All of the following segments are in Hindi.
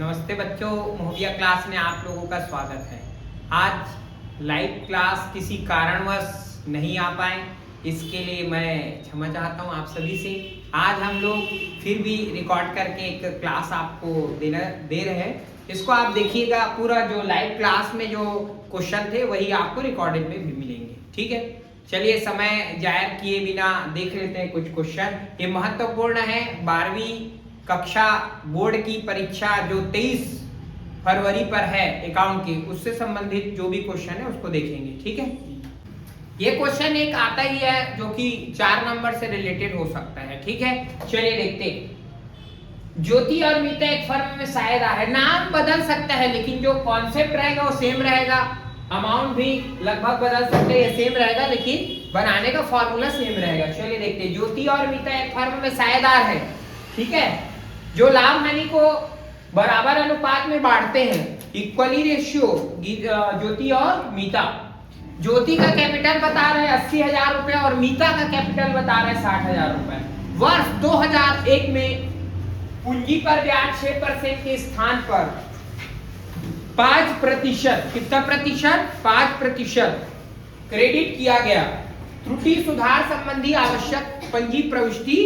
नमस्ते बच्चों, मोहबिया क्लास में आप लोगों का स्वागत है। आज लाइव क्लास किसी कारणवश नहीं आ पाए, इसके लिए मैं क्षमा चाहता हूं आप सभी से। आज हम लोग फिर भी रिकॉर्ड करके एक क्लास आपको दे रहे हैं। इसको आप देखिएगा, पूरा जो लाइव क्लास में जो क्वेश्चन थे वही आपको रिकॉर्डेड में भी मिलेंगे। ठीक है, चलिए समय जाया किए बिना देख लेते हैं कुछ क्वेश्चन। ये महत्वपूर्ण है। 12वीं कक्षा बोर्ड की परीक्षा जो 23 फरवरी पर है अकाउंट की, उससे संबंधित जो भी क्वेश्चन है उसको देखेंगे। ठीक है, ये क्वेश्चन एक आता ही है जो कि 4 नंबर से रिलेटेड हो सकता है। ठीक है, चलिए देखते हैं। ज्योति और मीता एक फर्म में शायद है। नाम बदल सकता है लेकिन जो कॉन्सेप्ट रहेगा वो सेम रहेगा। अमाउंट भी लगभग बदल सकते हैं, सेम रहेगा, लेकिन बनाने का फॉर्मूला सेम रहेगा। चलिए देखते हैं। ज्योति और मीता एक फर्म में साझेदार है। ठीक है, जो लाभ हानि को बराबर अनुपात में बांटते हैं, इक्वली रेशियो, ज्योति और मीता। ज्योति का कैपिटल बता रहे हैं 80,000 रुपए और मीता का कैपिटल बता रहे हैं 60,000 रुपए। वर्ष 2001 में पूंजी पर ब्याज 6% के स्थान पर 5%, कितना प्रतिशत? 5% क्रेडिट किया गया। त्रुटि सुधार संबंधी आवश्यक पंजी प्रविष्टि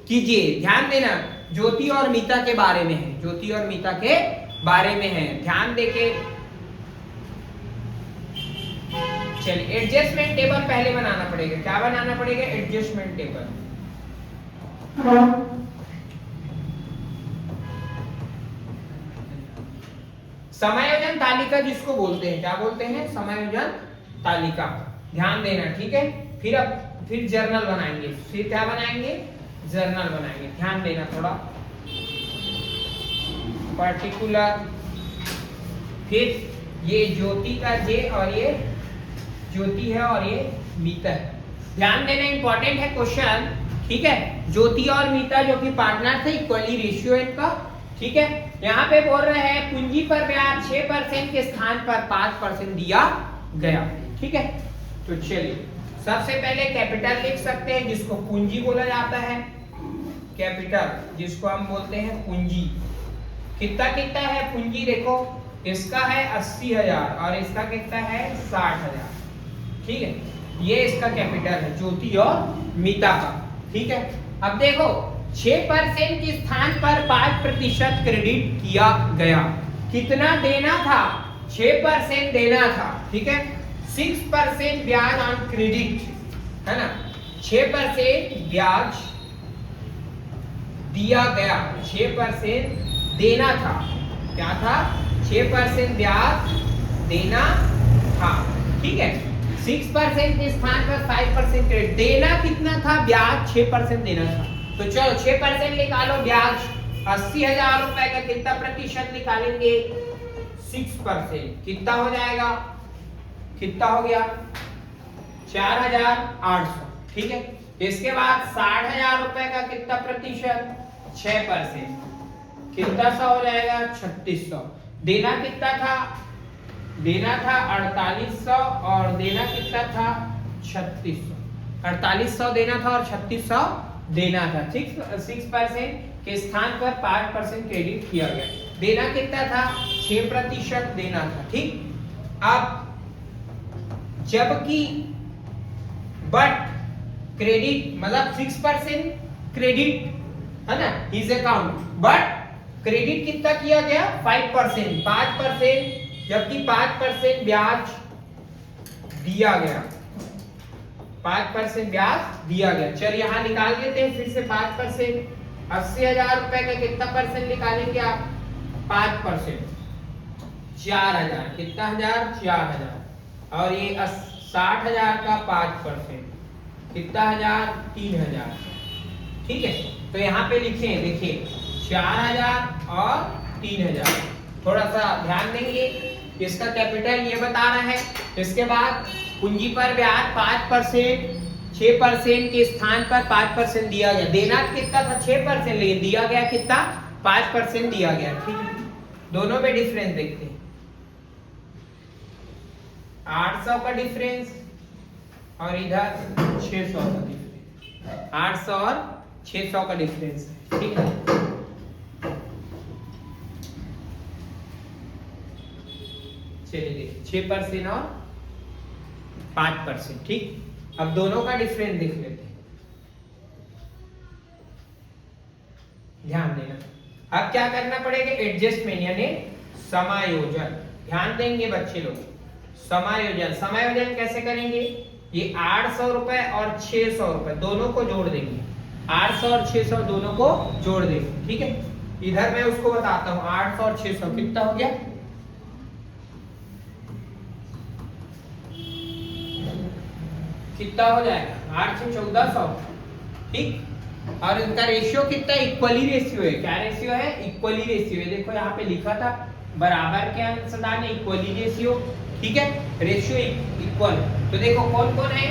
कीजिए। ध्यान देना, ज्योति और मीता के बारे में है, ज्योति और मीता के बारे में है, ध्यान देके। चलिए, एडजस्टमेंट टेबल पहले बनाना पड़ेगा। क्या बनाना पड़ेगा? Adjustment table. समायोजन तालिका जिसको बोलते हैं, क्या बोलते हैं? समायोजन तालिका। ध्यान देना, ठीक है। फिर जर्नल बनाएंगे। फिर क्या बनाएंगे? जर्नल बनाएंगे। ध्यान देना थोड़ा। पर्टिकुलर, फिर ये ज्योति का जे और ये ज्योति है और ये मीता है। ध्यान देना, इंपॉर्टेंट है क्वेश्चन। ठीक है, ज्योति और मीता जो कि पार्टनर थे, इक्वली रेशियो इनका। ठीक है, यहाँ पे बोल रहे हैं पूंजी पर ब्याज 6% के स्थान पर 5% दिया गया। ठीक है, तो चलिए सबसे पहले कैपिटल लिख सकते हैं जिसको पूंजी बोला जाता है। कैपिटल जिसको हम बोलते हैं पूंजी। कितना कितना है पूंजी? देखो, इसका है 80,000 और इसका कितना है? 60,000। ठीक है, ये इसका कैपिटल है ज्योति और मीता का। ठीक है, अब देखो 6% के स्थान पर 5% क्रेडिट किया गया। कितना देना था? 6% देना था। ठीक है, 6% ब्याज ऑन क्रेडिट, है ना। 6% ब्याज दिया गया, 6% देना था। क्या था? 6% ब्याज देना था। ठीक है, 6% के स्थान पर 5% क्रेडिट। देना कितना था? ब्याज 6% देना था। तो चलो 6% निकालो। ब्याज 80,000 रुपए का कितना प्रतिशत निकालेंगे? 6%। कितना हो जाएगा? कितना हो गया? 4,800। ठीक है, इसके बाद 60,000 रुपए का कितना प्रतिशत? 6%। कितना सा हो जाएगा? 3600। देना कितना था? देना था 4800 और देना कितना था? 3600। 4800 देना था और 3600 देना था। 6% के स्थान पर 5% क्रेडिट किया गया। देना कितना था? 6% देना था। ठीक, अब जबकि बट क्रेडिट मतलब 6% क्रेडिट, है ना, हिज अकाउंट, बट क्रेडिट कितना किया गया? 5%, 5%, जबकि 5% ब्याज दिया गया। 5% ब्याज दिया गया। चल यहां निकाल देते हैं फिर से 5%। 80,000 रुपए का कितना परसेंट निकालेंगे आप? 5%, 4,000। कितना हजार? 4,000। और ये 60,000 का 5%, कितना हजार? 3,000। ठीक है, तो यहाँ पे लिखें, देखिए 4,000 और 3,000। थोड़ा सा ध्यान देंगे, इसका कैपिटल ये बता रहा है। इसके बाद पूंजी पर ब्याज 5%, 6% के स्थान पर 5% दिया गया। देना कितना था? 6%, लेकिन दिया गया कितना? 5% दिया गया। ठीक है, दोनों में डिफरेंस देखते हैं। 800 का डिफरेंस और इधर 600 का डिफरेंस। 800 और 600 का डिफरेंस है। ठीक है, चलिए देखिए 6% और 5%। ठीक, अब दोनों का डिफरेंस देख लेते हैं, ध्यान देना। अब क्या करना पड़ेगा, एडजस्टमेंट यानी समायोजन। ध्यान देंगे बच्चे लोग, समायोजन। समायोजन कैसे करेंगे, ये 800 रुपए और 600 रुपए दोनों को जोड़ देंगे, 800 और 600 दोनों को जोड़ देंगे। ठीक है, इधर मैं उसको बताता हूँ, 800 और 600 कितना हो गया, कितना हो जाएगा, 8 से 1400। ठीक, और इनका रेशियो कितना, इक्वली रेशियो है। क्या रेशियो है, इक्वली रेशियो है। देखो यहाँ पे लिखा था बराबर के अंशदान है, इक्वली रेशियो। ठीक है, रेशियो इक्वल। तो देखो कौन कौन है,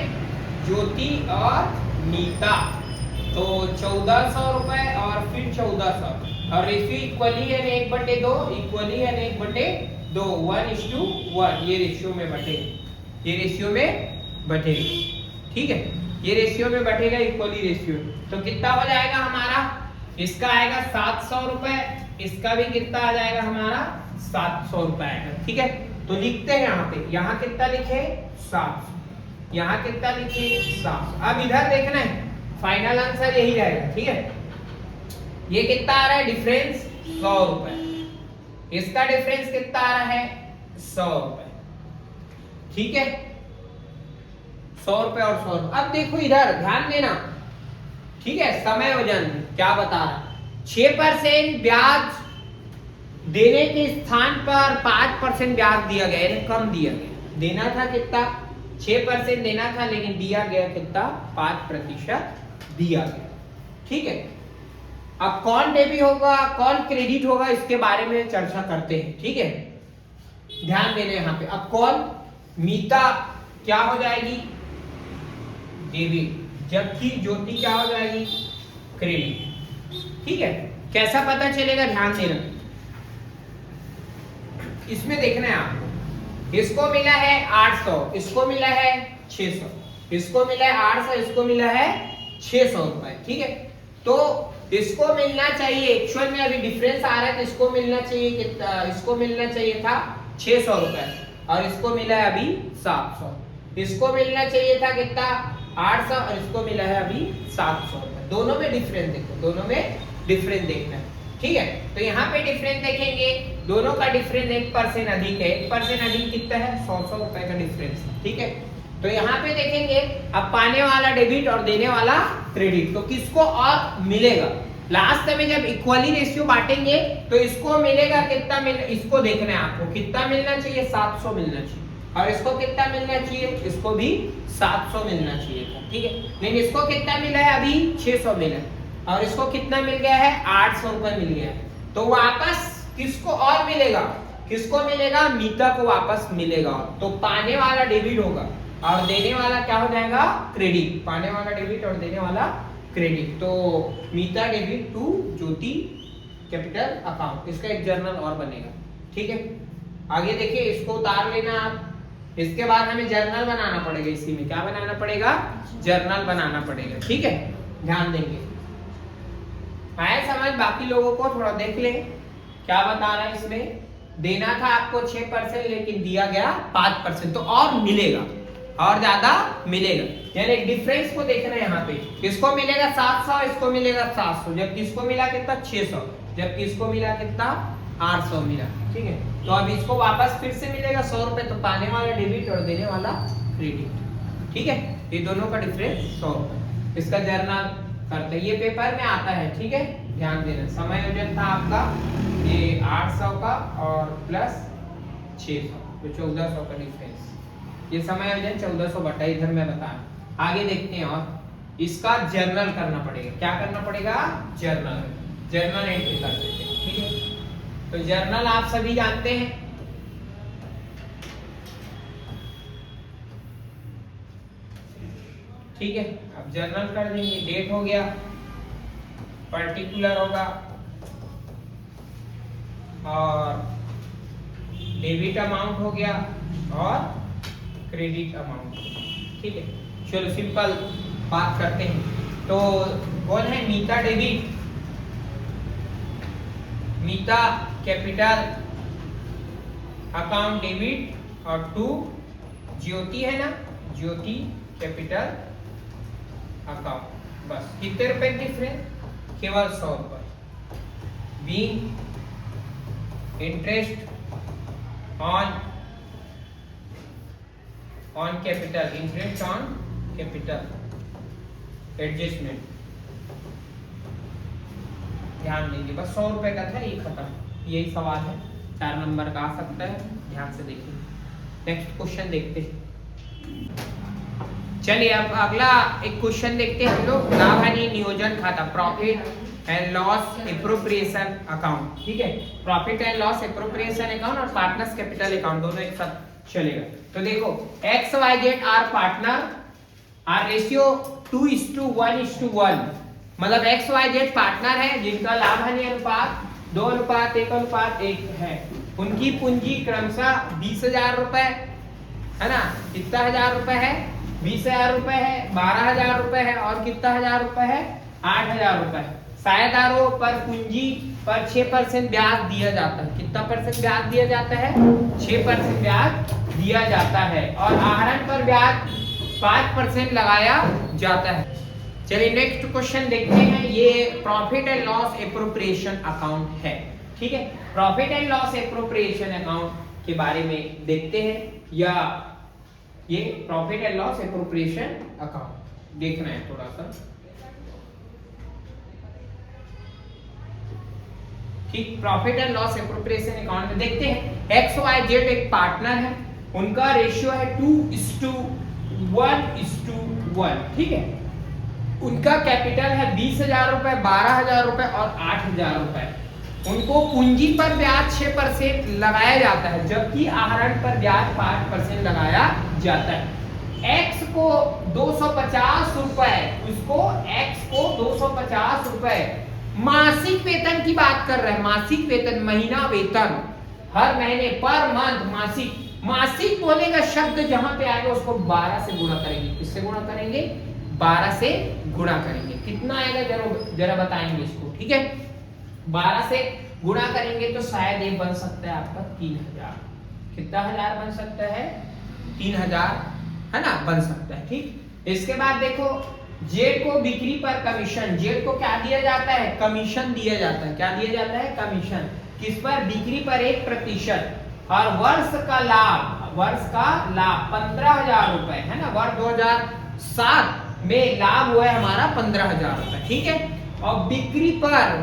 ज्योति और नीता, तो 1400 रुपए और फिर 1400, और रेशियो इक्वली है 1/2, इक्वली है 1/2, 1:1, ये रेशियो में बटेगा, ये रेशियो में बटेगा। ठीक है, ये रेशियो में बैठेगा, इक्वली रेशियो। तो कितना हो जाएगा हमारा, इसका आएगा 700 रुपए, इसका भी कितना आ जाएगा हमारा 700 रुपए आएगा। ठीक है, तो लिखते हैं यहाँ पे, यहाँ कितना लिखे 700, यहाँ कितना लिखे 700। अब इधर देखना है, फाइनल आंसर यही रहेगा। ठीक है, ये कितना आ रहा है डिफरेंस, 100 रुपए, इसका डिफरेंस कितना आ रहा है 100 रुपए। ठीक है, 100 रुपए और 100 रुपए। अब देखो इधर ध्यान देना, ठीक है, समायोजन क्या बता रहा, 6% ब्याज देने के स्थान पर 5% ब्याज दिया गया, यानी कम दिया गया। देना था कितना, 6% देना था, लेकिन दिया गया कितना, 5% दिया गया। ठीक है, अब कौन डेबिट होगा कौन क्रेडिट होगा, इसके बारे में चर्चा करते हैं। ठीक है, ध्यान देना यहाँ पे। अब कौन, मीता क्या हो जाएगी, डेबिट, जबकि ज्योति क्या हो जाएगी, क्रेडिट। ठीक है, कैसा पता चलेगा, ध्यान देना, इसमें देखना है आपको, इसको मिला है 800, इसको मिला है 600, इसको मिला है 800, इसको मिला है 600 रुपए। ठीक है, तो इसको मिलना चाहिए, एक्चुअल में अभी डिफरेंस आ रहा है, तो इसको मिलना चाहिए कितना, इसको मिलना चाहिए था 600 रुपए, और इसको मिला है अभी 700। इसको मिलना चाहिए था कितना, 800, और इसको मिला है अभी 700 रुपए। दोनों में डिफरेंस देखो, दोनों में डिफरेंस देखना है। ठीक है, तो यहाँ पे डिफरेंस देखेंगे, दोनों का डिफरेंस 1% अधिक है, 1% अधिक कितना है, 100 रुपए का डिफरेंस। ठीक है, तो यहाँ पे देखेंगे, अब पाने वाला डेबिट और देने वाला क्रेडिट, तो किसको और मिलेगा, लास्ट में जब इक्वली रेशियो बांटेंगे तो इसको मिलेगा कितना, इसको देखना है आपको, कितना मिलना चाहिए, 700 मिलना चाहिए, और इसको कितना मिलना चाहिए, इसको भी 700 मिलना चाहिए था। ठीक है, लेकिन इसको कितना मिला है, अभी 600 मिला है, और इसको कितना मिल गया है, 800 रुपए मिल गया है। तो वापस किसको और मिलेगा, किसको मिलेगा, मीता को वापस मिलेगा। तो पाने वाला डेबिट होगा और देने वाला क्या हो जाएगा, क्रेडिट। पाने वाला डेबिट और देने वाला क्रेडिट, तो Meeta debit to Jyoti capital account, इसका एक जर्नल और बनेगा। ठीक है, आगे देखिए, इसको उतार लेना आप। इसके बाद हमें जर्नल बनाना पड़ेगा, इसी में क्या बनाना पड़ेगा, जर्नल बनाना पड़ेगा। ठीक है, ध्यान देंगे, आया समझ। बाकी लोगों को थोड़ा देख ले, क्या बता रहा है इसमें, देना था आपको 6%, लेकिन दिया गया 5%, तो और मिलेगा, और ज्यादा मिलेगा। यानी डिफरेंस को देखना है यहाँ पे, इसको मिलेगा 700, इसको मिलेगा 700, जबकि इसको मिला कितना 600, जबकि इसको मिला कितना 800 मिला। ठीक है, तो अब इसको वापस फिर से मिलेगा 100 रुपए, तो पाने वाला डेबिट और देने वाला क्रेडिट। ठीक है, ये दोनों का डिफरेंस 100 रुपए। इसका जर्नल करते हैं, ये पेपर में आता है। ठीक है, ध्यान देना, समायोजन था आपका ये 800 का और प्लस 600, तो 1400 का डिफरेंस। ये समायोजन 1400 बटा, इधर मैं बता। आगे देखते हैं, और इसका जर्नल करना पड़ेगा। क्या करना पड़ेगा, जर्नल, जर्नल एंट्री कर देते हैं। ठीक है, तो जर्नल आप सभी जानते हैं, ठीक है। अब जर्नल कर देंगे, डेट हो गया, पर्टिकुलर होगा, और डेबिट अमाउंट हो गया, और क्रेडिट अमाउंट। ठीक है, चलो सिंपल बात करते हैं। तो कौन है, मीता डेबिट, मीता कैपिटल अकाउंट डेबिट और टू ज्योति है ना, ज्योति कैपिटल अकाउंट। बस कितने रुपए डिफरेंस, केवल 100 रुपए। Being interest on capital, interest on capital adjustment, ध्यान देंगे। बस 100 रुपए का था, ये खत्म। यही सवाल है, 4 नंबर का आ सकता है, ध्यान से देखिए। नेक्स्ट क्वेश्चन देखते हैं। चलिए अब अगला एक क्वेश्चन देखते हैं हम लोग। लाभ हानि नियोजन खाता, profit and loss appropriation account. ठीक है, profit and loss appropriation account और पार्टनर्स कैपिटल अकाउंट दोनों एक साथ चलेगा। तो देखो XYZ are partner, are ratio 2:1:1, मतलब XYZ पार्टनर है जिनका लाभ हानि अनुपात 2:1:1 है। उनकी पूंजी क्रमशः 20,000 रुपए है ना, कितना हजार रुपए है, 20,000 रुपए है, 12,000 रुपए है और कितना हजार रुपए है, 8,000 रुपए। साझेदारों पर पूंजी पर 6% ब्याज दिया जाता है। कितना परसेंट ब्याज दिया जाता है, 6% ब्याज दिया जाता है और आहरण पर ब्याज 5% लगाया जाता है। चलिए नेक्स्ट क्वेश्चन देखते हैं। ये profit and loss appropriation account है। ठीक है, profit and loss appropriation account के बारे में देखते हैं, या ये profit and loss appropriation account देखना है थोड़ा सा। ठीक, profit and loss appropriation account में देखते हैं। XYZ एक पार्टनर है, उनका रेशियो है 2:1:1। ठीक है, उनका कैपिटल है 20,000 रुपए, 12,000 रुपए और 8,000 रुपए। उनको पूंजी पर ब्याज 6% लगाया जाता है, जबकि आहरण पर ब्याज 5% लगाया जाता है। X को 250 रुपए, उसको X को 250 रुपए मासिक वेतन की बात कर रहे हैं। मासिक वेतन, महीना वेतन, हर महीने, पर मंथ, मासिक। मासिक बोलेगा शब्द जहां पे आएगा उसको 12 से गुणा करेंगे। किससे गुणा करेंगे, 12 से गुणा करेंगे। कितना आएगा जरा बताएंगे इसको। ठीक है, 12 से गुणा करेंगे तो शायद ये बन सकता है आपका 3,000। कितना हजार बन सकता है, 3,000 है ना, बन सकता है। ठीक, इसके बाद देखो जेड को बिक्री पर कमीशन, जेड को क्या दिया जाता है, कमीशन दिया जाता है। क्या दिया जाता है, कमीशन। किस पर, बिक्री पर 1%। और वर्ष का लाभ, वर्ष का लाभ 15,000 रुपए है ना। वर्ष 2007 में लाभ हुआ है हमारा 15,000 रुपए। ठीक है, और बिक्री पर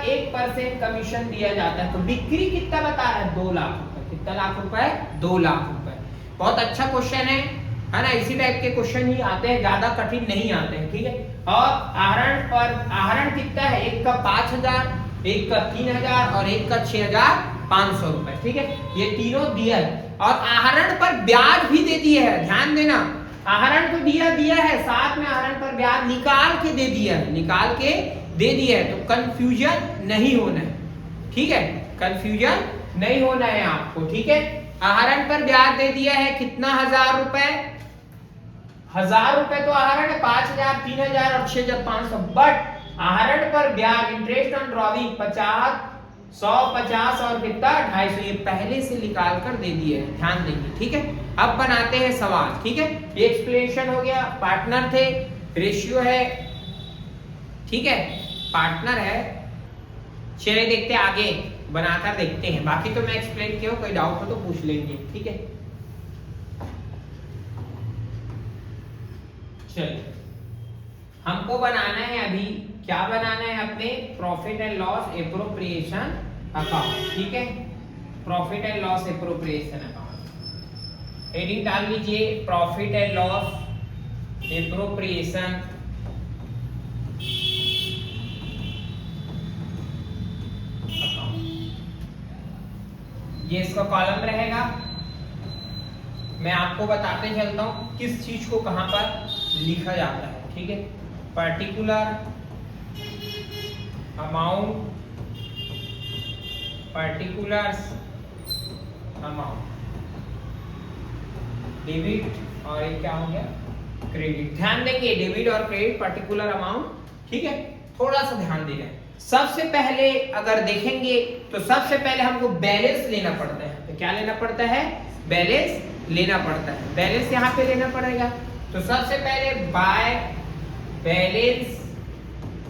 1% कमीशन दिया जाता है। तो बिक्री कितना बता रहा है, 2 लाख रुपए। कितना लाख रुपए, 2 लाख रुपए। बहुत अच्छा क्वेश्चन है ना। इसी टाइप के क्वेश्चन ही आते हैं, ज्यादा कठिन नहीं आते हैं। ठीक है, और आहरण कितना है, एक का 5,000, एक का 3,000 और एक का 6,500 रुपए। ठीक है, ये तीनों दिया है और आहरण पर ब्याज भी दे दिया है। ध्यान देना, आहरण तो दिया है, साथ में आहरण पर ब्याज निकाल के दे दिया है, निकाल के दे दिया है। तो कंफ्यूजन नहीं होना है। ठीक है, कंफ्यूजन नहीं होना है आपको। ठीक है, आहरण पर ब्याज दे दिया है कितना, 1,000 रुपए। 1,000 रुपए तो आहरण है, 5,000, 3,000 और 6,500। बट आहरण पर ब्याज, इंटरेस्ट ऑन ड्रॉविंग 50, 100, 50 और कितना, 250, ये पहले से निकाल कर दे दिए है। ध्यान देंगे। ठीक है, अब बनाते हैं सवाल। ठीक है, ये एक्सप्लेनेशन हो गया। पार्टनर थे, रेशियो है। ठीक है, पार्टनर है। चलिए देखते हैं आगे, बनाकर देखते हैं। बाकी तो मैं एक्सप्लेन किया, कोई डाउट हो तो पूछ लेंगे। ठीक है, चलिए हमको बनाना है अभी, क्या बनाना है अपने, profit and loss appropriation account. ठीक है, profit and loss appropriation account, heading डाल लीजिए profit and loss appropriation account. ये इसका कॉलम रहेगा। मैं आपको बताते चलता हूं किस चीज को कहां पर लिखा जाता है। ठीक है, particular amount, particulars amount, debit और ये क्या हो गया, क्रेडिट। ध्यान देंगे, डेबिट और क्रेडिट, पर्टिकुलर अमाउंट। ठीक है, थोड़ा सा ध्यान दे रहे हैं। सबसे पहले अगर देखेंगे तो सबसे पहले हमको बैलेंस लेना पड़ता है। तो क्या लेना पड़ता है, बैलेंस लेना पड़ता है। बैलेंस यहाँ पे लेना पड़ेगा। तो सबसे पहले बाय बैलेंस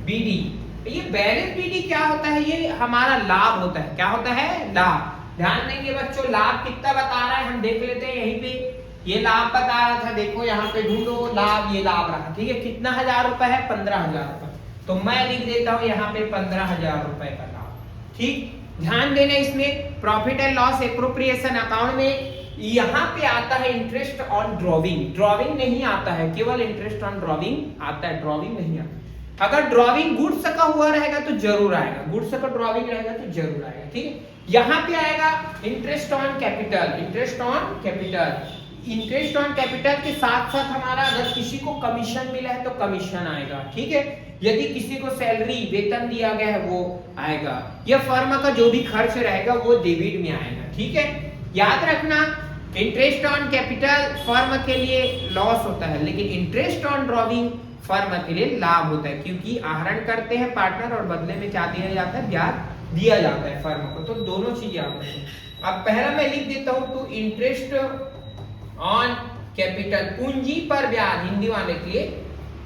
बीडी। ये बैलेंस बीडी क्या होता है, ये हमारा लाभ होता है। क्या होता है, लाभ। ध्यान देंगे बच्चों, लाभ कितना बता रहा है हम देख लेते हैं। यहीं पे ये लाभ बता रहा था, देखो यहाँ पे ढूंढो लाभ, ये लाभ रहा, ठीक है। कितना 1000 रुपए है, 15,000 रुपए। तो मैं लिख देता हूँ यहाँ पे 15,000 रुपए का लाभ, ठीक। ध्यान देना, इसमें profit and loss appropriation account में यहाँ पे आता है इंटरेस्ट ऑन ड्रॉविंग। ड्रॉविंग नहीं आता है, केवल इंटरेस्ट ऑन ड्रॉविंग आता है, ड्रॉविंग नहीं आता। अगर ड्रॉविंग गुड्स का हुआ रहेगा तो जरूर आएगा, गुड्स का ड्रॉविंग रहेगा तो जरूर आएगा, ठीक है। यहाँ पे आएगा interest on capital. Interest on capital, interest on capital के साथ साथ हमारा अगर किसी को कमीशन मिला है तो कमीशन आएगा, ठीक है। यदि किसी को सैलरी वेतन दिया गया है वो आएगा। यह फर्म का जो भी खर्च रहेगा वो डेबिट में आएगा, ठीक है। याद रखना, इंटरेस्ट ऑन कैपिटल फर्म के लिए लॉस होता है, लेकिन इंटरेस्ट ऑन ड्रॉविंग फर्म के लिए लाभ होता है, क्योंकि आहरण करते हैं पार्टनर और बदले में क्या दिया जाता है, ब्याज दिया जाता है फर्म को। तो दोनों चीजें आते हैं। अब पहला मैं लिख देता हूं टू इंटरेस्ट ऑन कैपिटल, पूंजी पर ब्याज, हिंदी वाले के लिए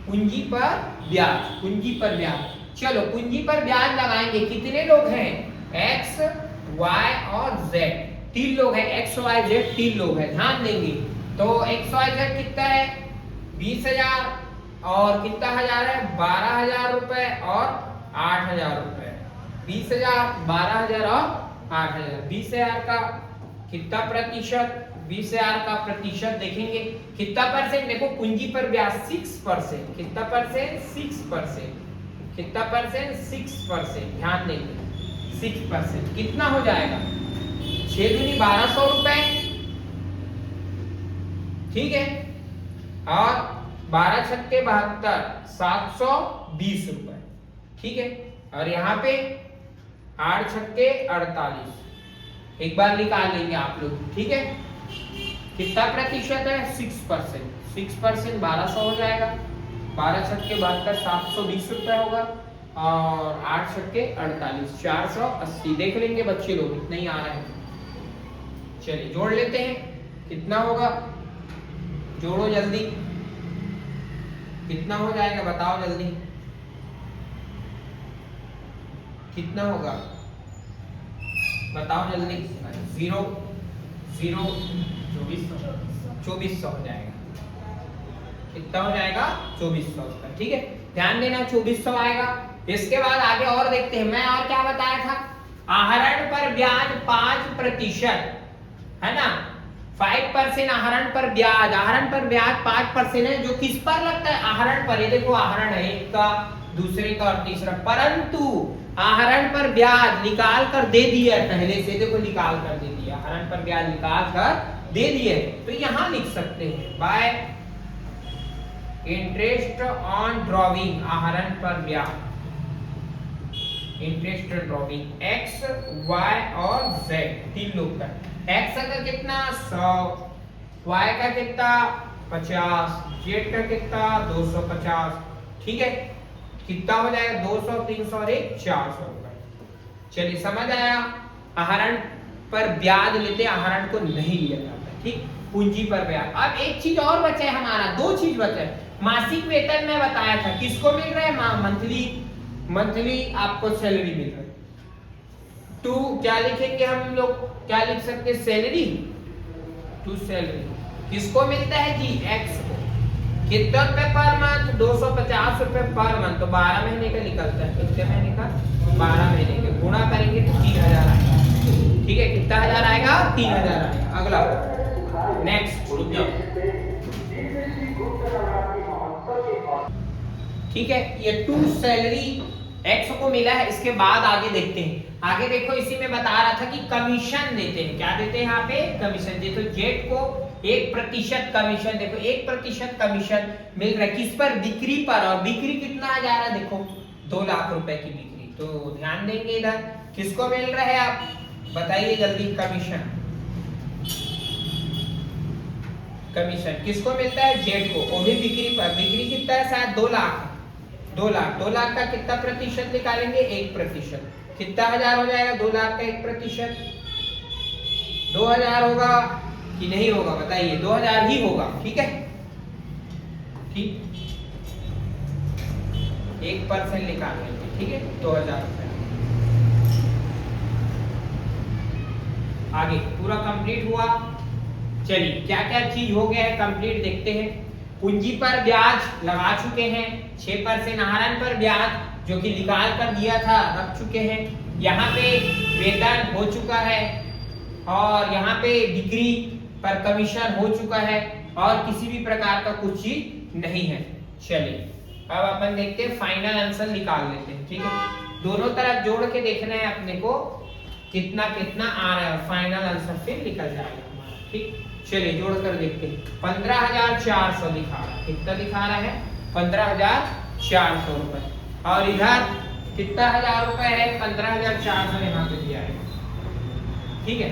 पूंजी पर ब्याज, पूंजी पर ब्याज। चलो पूंजी पर ब्याज लगाएंगे। कितने लोग हैं, एक्स वाई और जेड, 3 लोग हैं। एक्स वाई जेड 3 लोग हैं, ध्यान देंगे। तो एक्स वाई जेड कितना है, 20,000 और कितना हजार है, 12,000 रुपए और 8,000 रुपए। 20,000, 12,000 और 8,000। 20,000 का कितना प्रतिशत, 20,000 का प्रतिशत देखेंगे कितना परसेंट। देखो पूंजी पर ब्याज 6%, कितना परसेंट, 6%। कितना परसेंट, 6%। ध्यान देंगे 6%। कितना हो जाएगा, 6 दूनी 1200 रुपए, ठीक है। और 12 छक्के 72, 720 रुपए, ठीक है। और यहाँ पे 8 छक्के 48, एक बार निकाल लेंगे आप लोग, ठीक है। कितना प्रतिशत है, 6%। 6% 1200 हो जाएगा, 12 छक्के 72, 720 रुपए होगा, और 8 छक्के 48, 480। देख लेंगे बच्चे लोग, इतना ही आ रहा है। चलिए जोड़ लेते हैं, कितना होगा, जोड़ो जल्दी, कितना हो जाएगा बताओ जल्दी, कितना होगा बताओ जल्दी। 0 0 2400 हो जाएगा। कितना हो जाएगा, 2400 का, ठीक है। ध्यान देना 2400 आएगा। इसके बाद आगे और देखते हैं। मैं और क्या बताया था, आहरण पर ब्याज 5% है ना, 5% आहरण पर ब्याज। आहरण पर ब्याज 5% है, जो किस पर लगता है, आहरण पर। ये देखो आहरण है, एक का, दूसरे का और तीसरा। परंतु आहरण पर ब्याज निकाल कर दे दिया पहले से, देखो निकाल कर दे दिया, आहरण पर ब्याज निकाल कर दे दिए। तो यहां लिख सकते हैं बाय इंटरेस्ट ऑन ड्रॉविंग, आहरण पर ब्याज, interest on drawing, X Y और जेड 3 लोग का। एक्स का कितना 100, वाई का कितना 50, जेड का कितना 250, ठीक है। कितना हो जाएगा, 200, 300 और 400 रुपए। चलिए समझ आया। आहरण पर ब्याज लेते, आहरण को नहीं लिया जाता, ठीक। पूंजी पर ब्याज। अब एक चीज और बचा है हमारा, 2 चीज बचा है। मासिक वेतन में बताया था, किसको मिल रहा है, मंथली आपको सैलरी मिल रहा है। टू क्या लिखेंगे हम लोग, क्या लिख सकते हैं, सैलरी, टू सैलरी। किसको मिलता है जी, एक्स को। कितना रुपए पर मंथ, 250 रुपए पर मंथ। तो 12 महीने का निकलता है, कितने महीने का, 12 महीने के। गुणा करेंगे तो 3000 आएगा, ठीक है। कितना हजार आएगा, 3000 आएगा। अगला नेक्स्ट, ठीक है। ये टू सैलरी एक्स को मिला है। इसके बाद आगे देखते हैं। आगे देखो, इसी में बता रहा था कि कमीशन देते हैं। क्या देते हैं यहाँ पे, कमीशन। देखो जेड को 1% कमीशन, देखो 1% कमीशन मिल रहा है, किस पर, बिक्री पर। और बिक्री कितना आ जा रहा है, देखो 2 लाख रुपए की बिक्री। तो ध्यान देंगे इधर, किसको मिल रहा है, आप बताइए जल्दी। कमीशन, कमीशन किसको मिलता है, जेड को, वो भी बिक्री पर। बिक्री कितना है, शायद 2 लाख। 2 लाख का कितना प्रतिशत निकालेंगे, 1%। कितना हजार हो जाएगा, 2 लाख का 1%, 2000 होगा कि नहीं होगा बताइए? 2000 ही होगा, ठीक है। ठीक, 1% निकाल लेंगे, ठीक है, 2000 रुपए। आगे पूरा कंप्लीट हुआ। चलिए क्या क्या चीज हो गया है कंप्लीट देखते हैं। पूंजी पर ब्याज लगा चुके हैं, 6% आहरण पर ब्याज जो कि निकाल कर दिया था रख चुके हैं। यहाँ पे वेतन हो चुका है और यहाँ पे बिक्री पर कमीशन हो चुका है और किसी भी प्रकार का कुछ चीज नहीं है। चलिए अब अपन देखते हैं, फाइनल आंसर निकाल लेते हैं, ठीक है। दोनों तरफ जोड़ के देखना है अपने को कितना कितना आ रहा है, फाइनल आंसर फिर निकल जाएगा हमारा, ठीक। चलिए जोड़ कर देखते हैं। 15,400 दिखा रहा है, कितना दिखा रहा है? 15,400 रुपए। और इधर कितना हजार रुपए है? 15,400 यहाँ पे दिया है, ठीक है।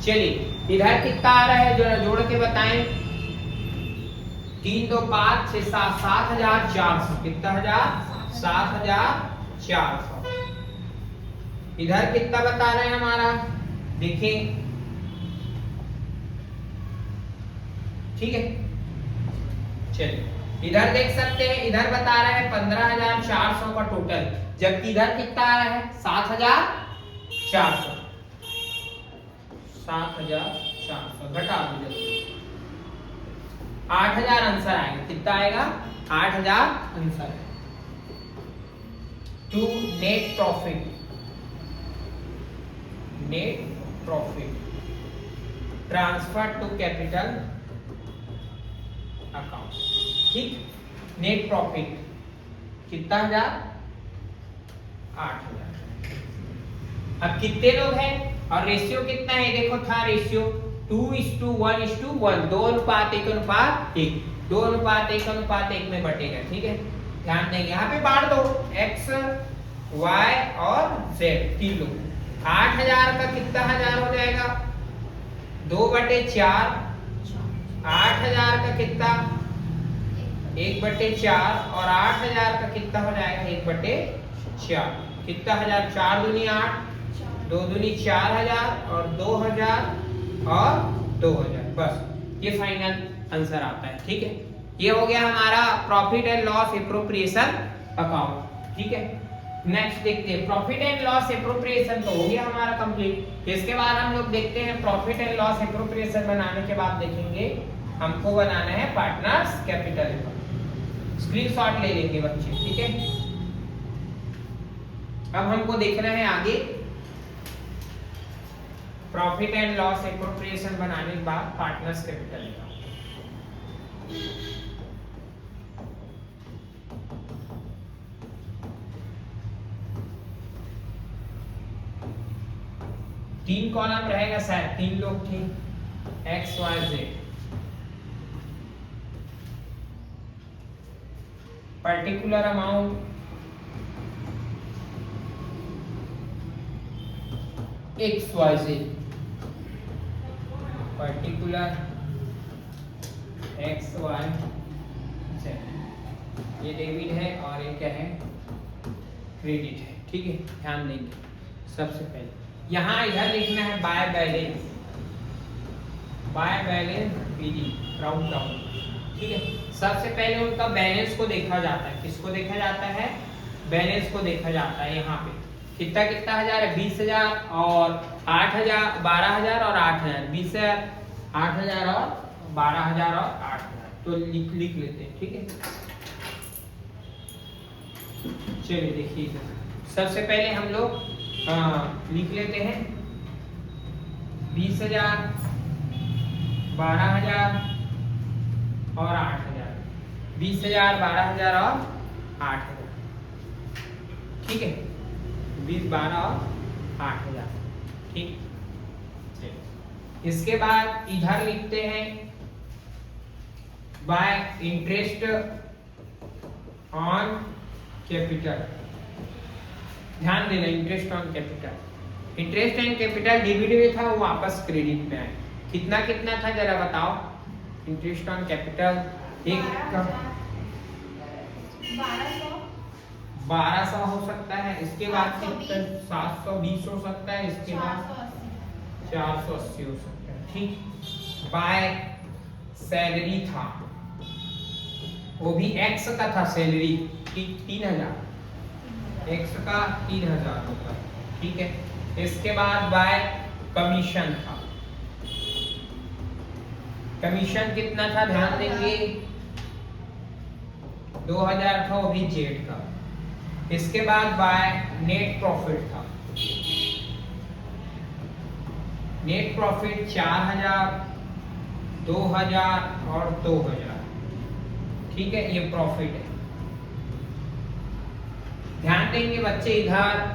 चलिए इधर कितना आ रहा है जो जोड़ के बताएं। 3 2 5 6 7 7,400। कितना हजार? 7,400। इधर कितना बता रहे हैं हमारा, देखिए, ठीक है। चलिए इधर देख सकते हैं, इधर बता रहा है 15,400 का टोटल, जबकि इधर कितना आ रहा है? 7,400। 7,400 घटा दीजिए, 8,000 आंसर आएगा। कितना आएगा? 8,000 आंसर है। To net profit, net profit transfer to capital account, ठीक। नेट प्रॉफिट कितना हजार? 8,000। अब कितने लोग हैं और रेशियो कितना है? देखो था रेशियो 2:1:1, 2:1:1, 2:1:1 में बटेगा, ठीक है। ध्यान देंगे, यहाँ पे बांट दो x, y और z, 3 लोग। 8,000 का कितना हजार हो जाएगा? 2/4। 8,000 का कितना? 1/4 और 8,000 का कितना हो जाएगा? 1/4। कितना हजार? 4 दूनी 8, 2 दूनी 4,000 और 2,000 और 2,000, बस ये फाइनल आंसर आता है, ठीक है। ये हो गया हमारा profit and loss appropriation account, ठीक है। नेक्स्ट देखते हैं प्रॉफिट एंड लॉस एप्रोप्रिएशन, तो हो गया हमारा कंप्लीट। इसके बाद हम लोग देखते हैं प्रॉफिट एंड लॉस एप्रोप्रिएशन बनाने के बाद देखेंगे हमको बनाना है पार्टनर्स कैपिटल अकाउंट। स्क्रीनशॉट ले लेंगे बच्चे, ठीक है। अब हमको देखना है आगे प्रॉफिट एंड लॉस एप्रोप्रिएशन बनाने के बाद पार्टनर्स कैपिटल अकाउंट। 3 कॉलम रहेगा शायद, 3 लोग थे, X Y Z. Particular amount X Y Z, particular X Y Z, ये डेबिट है और ये क्या है? क्रेडिट है, ठीक है। ध्यान देंगे सबसे पहले यहाँ इधर लिखना है by balance, by balance PD round down, ठीक है। सबसे पहले उनका बैलेंस को देखा जाता है। किसको देखा जाता है? बैलेंस को देखा जाता है। यहाँ पे कितना कितना हजार है? 20,000 और 8,000, 12,000 और 8,000, 20,000, 8,000 और 12,000 और 8,000, तो लिख लेते हैं, ठीक है। चलिए देखिए, सबसे पहले हम लोग लिख लेते हैं 20,000, 12,000 और 8,000, 20,000, 12,000 और 8,000, ठीक है। 20, 12 और 8,000, ठीक। इसके बाद इधर लिखते हैं बाय इंटरेस्ट ऑन कैपिटल। ध्यान देना, interest on capital, interest and capital debit में था, वो वापस क्रेडिट में आए। कितना कितना था जरा बताओ? इंटरेस्ट ऑन कैपिटल एक 1200 हो सकता है। इसके बाद 720 हो सकता है। इसके बाद 480 हो सकता है, ठीक। बाय सैलरी था, वो भी एक्स का था सैलरी, ठीक, 3000, एक्स का 3000 होता है, ठीक है। इसके बाद बाय कमीशन था, कमीशन कितना था ध्यान देंगे, 2000 था, वो भी जेड का। इसके बाद बाय नेट प्रॉफिट था, नेट प्रॉफिट 4000, 2000 और 2000, ठीक है, ये प्रॉफिट है। ध्यान देंगे बच्चे, इधर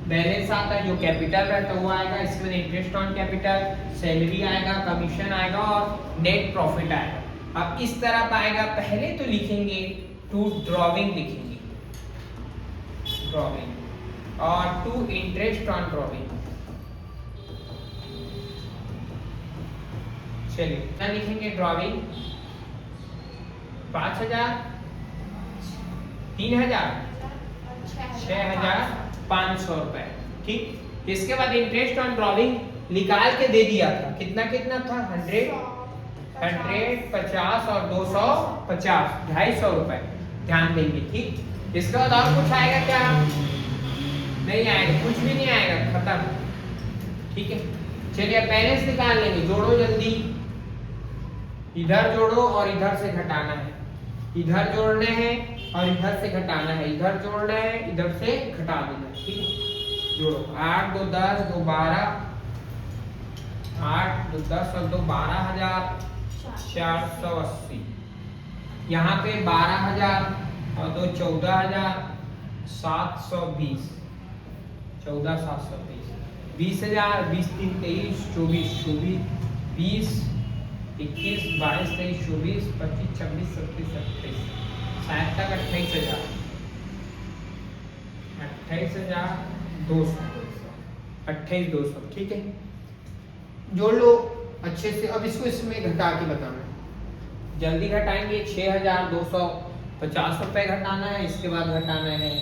बैलेंस आता है, जो कैपिटल रहता है वो आएगा, इसमें इंटरेस्ट ऑन कैपिटल, सैलरी आएगा, कमीशन आएगा और नेट प्रॉफिट आएगा। अब इस तरफ आएगा, पहले तो लिखेंगे टू ड्रॉविंग, लिखेंगे ड्रॉविंग, और टू इंटरेस्ट ऑन ड्रॉविंग। चलिए क्या लिखेंगे, ड्रॉविंग 5000, 3000, 6500 रुपए, ठीक। इसके बाद इंटरेस्ट ऑन ड्रॉविंग निकाल के दे दिया था, कितना कितना था, 100, 150 और 250, 250 रुपए, ध्यान देंगे, ठीक। इसके बाद और कुछ आएगा क्या, नहीं आएगा, कुछ भी नहीं आएगा, खत्म, ठीक है। चलिए अब बैलेंस निकाल लेंगे, जोड़ो जल्दी, इधर जोड़ो और इधर से घटाना है, इधर जोड़ने हैं और इधर से घटाना है, इधर जोड़ना है, इधर से घटा देना है, ठीक है। जोड़ो, 8 2 10 2 12, 8 2 10 और 2 12000, 480, यहाँ पे 12000 और 2 14000, 720, 14720, 20000, 20 3 23, 24 24, 20 21 22 23 24 25 26 27 28, शायद तक 28000, 28200, 28200, ठीक है। जोड़ लो अच्छे से। अब इसको इसमें घटा के बताना है, जल्दी घटाएंगे। 6250 रुपए घटाना है, इसके बाद घटाना है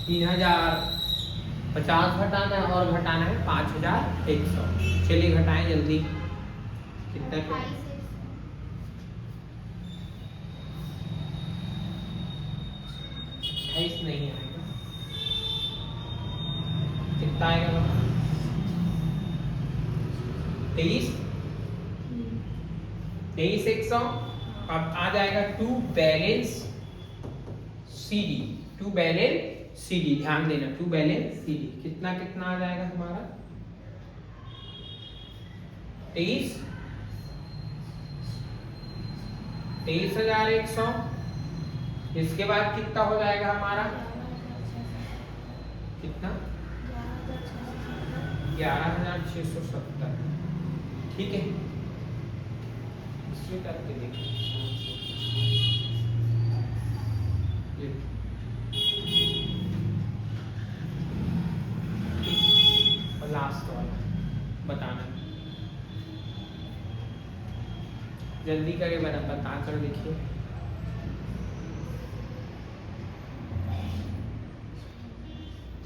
3050 घटाना है और घटाना है 5100। चलिए घटाएं जल्दी, कितना 28 नहीं आएगा, कितना आएगा, 23 100। अब आ जाएगा to balance CD, to balance CD, ध्यान देना, टू बैलेंस सीडी कितना कितना आ जाएगा हमारा, 23,100। इसके बाद कितना हो जाएगा हमारा, कितना, 11,670, ठीक है। इसमें करके देखिए, और लास्ट वाला बताना, जल्दी करे, बता कर देखिए।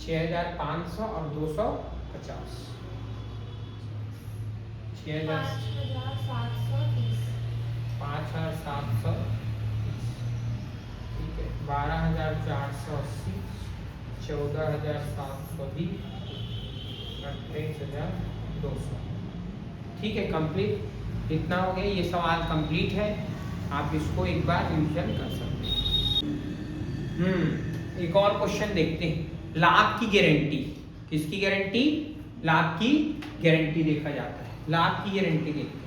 $6,500 और 250, 5,730, ठीक है। 12,480, 14,720, 28,200, ठीक है। कंप्लीट, इतना हो गया, ये सवाल कंप्लीट है, आप इसको एक बार रिवीजन कर सकते हैं। एक और क्वेश्चन देखते हैं, लाभ की गारंटी, किसकी गारंटी, लाभ की गारंटी देखा जाता है, लाभ की गारंटी देखते हैं।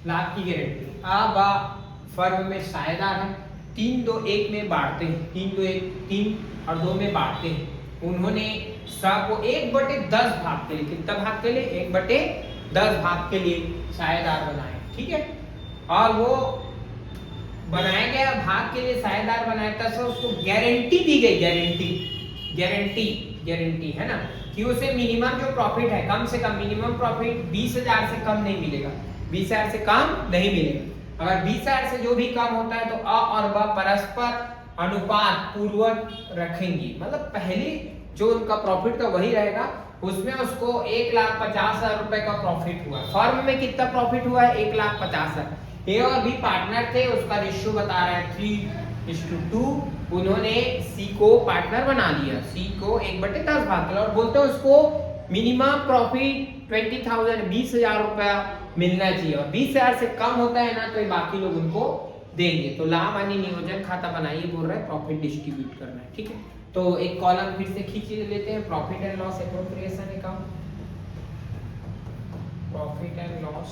लाभ की गारंटी, अब फर्म में साझेदार है, 3 2 1 में बांटते हैं, 3 2 1 3 और 2 में बांटते हैं। उन्होंने सबको 1/10 भाग के लिए, कितना भाग के लिए, 1/10 भाग के लिए साझेदार बनाए, ठीक है। और वो बनाया गया भाग के लिए साझेदार बनाया था, सर उसको गारंटी दी गई, गारंटी है ना, कि उसे मिनिमम जो प्रॉफिट है, कम से कम मिनिमम प्रॉफिट 20,000 से कम नहीं मिलेगा, 20,000 से कम नहीं मिलेगा। अगर 20,000 से जो भी कम होता है तो अ और ब परस्पर अनुपात पूर्वक रखेंगी, मतलब पहले जो उनका प्रॉफिट था वही रहेगा, उसमें उसको 1,50,000 रुपए का प्रॉफिट हुआ। फर्म में कितना प्रॉफिट हुआ है? 1,50,000। ए और बी पार्टनर थे, उसका रेशियो बता रहा है 3:2। उन्होंने सी को पार्टनर बना लिया, सी को 1/10 भाग किया और बोलते हैं उसको मिनिमम प्रॉफिट 20,000 20,000 रुपया मिलना चाहिए और 20,000 से कम होता है ना तो बाकी लोग उनको देंगे। तो लाभ हानि नियोजन खाता बनाइए, बोल रहा है प्रॉफिट डिस्ट्रीब्यूट करना है। ठीक है, तो एक कॉलम फिर से खींच लेते हैं, profit and loss appropriation account, profit and loss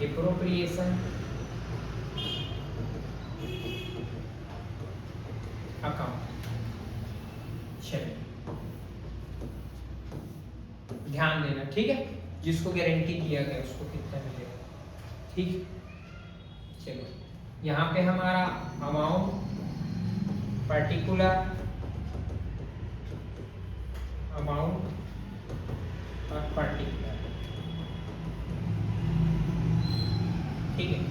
appropriation account. चलिए ध्यान देना, ठीक है, जिसको गारंटी दिया गया उसको कितना मिलेगा। ठीक, चलो यहाँ पे हमारा अमाउंट, पर्टिकुलर अमाउंट और पर्टिकुलर, ठीक है।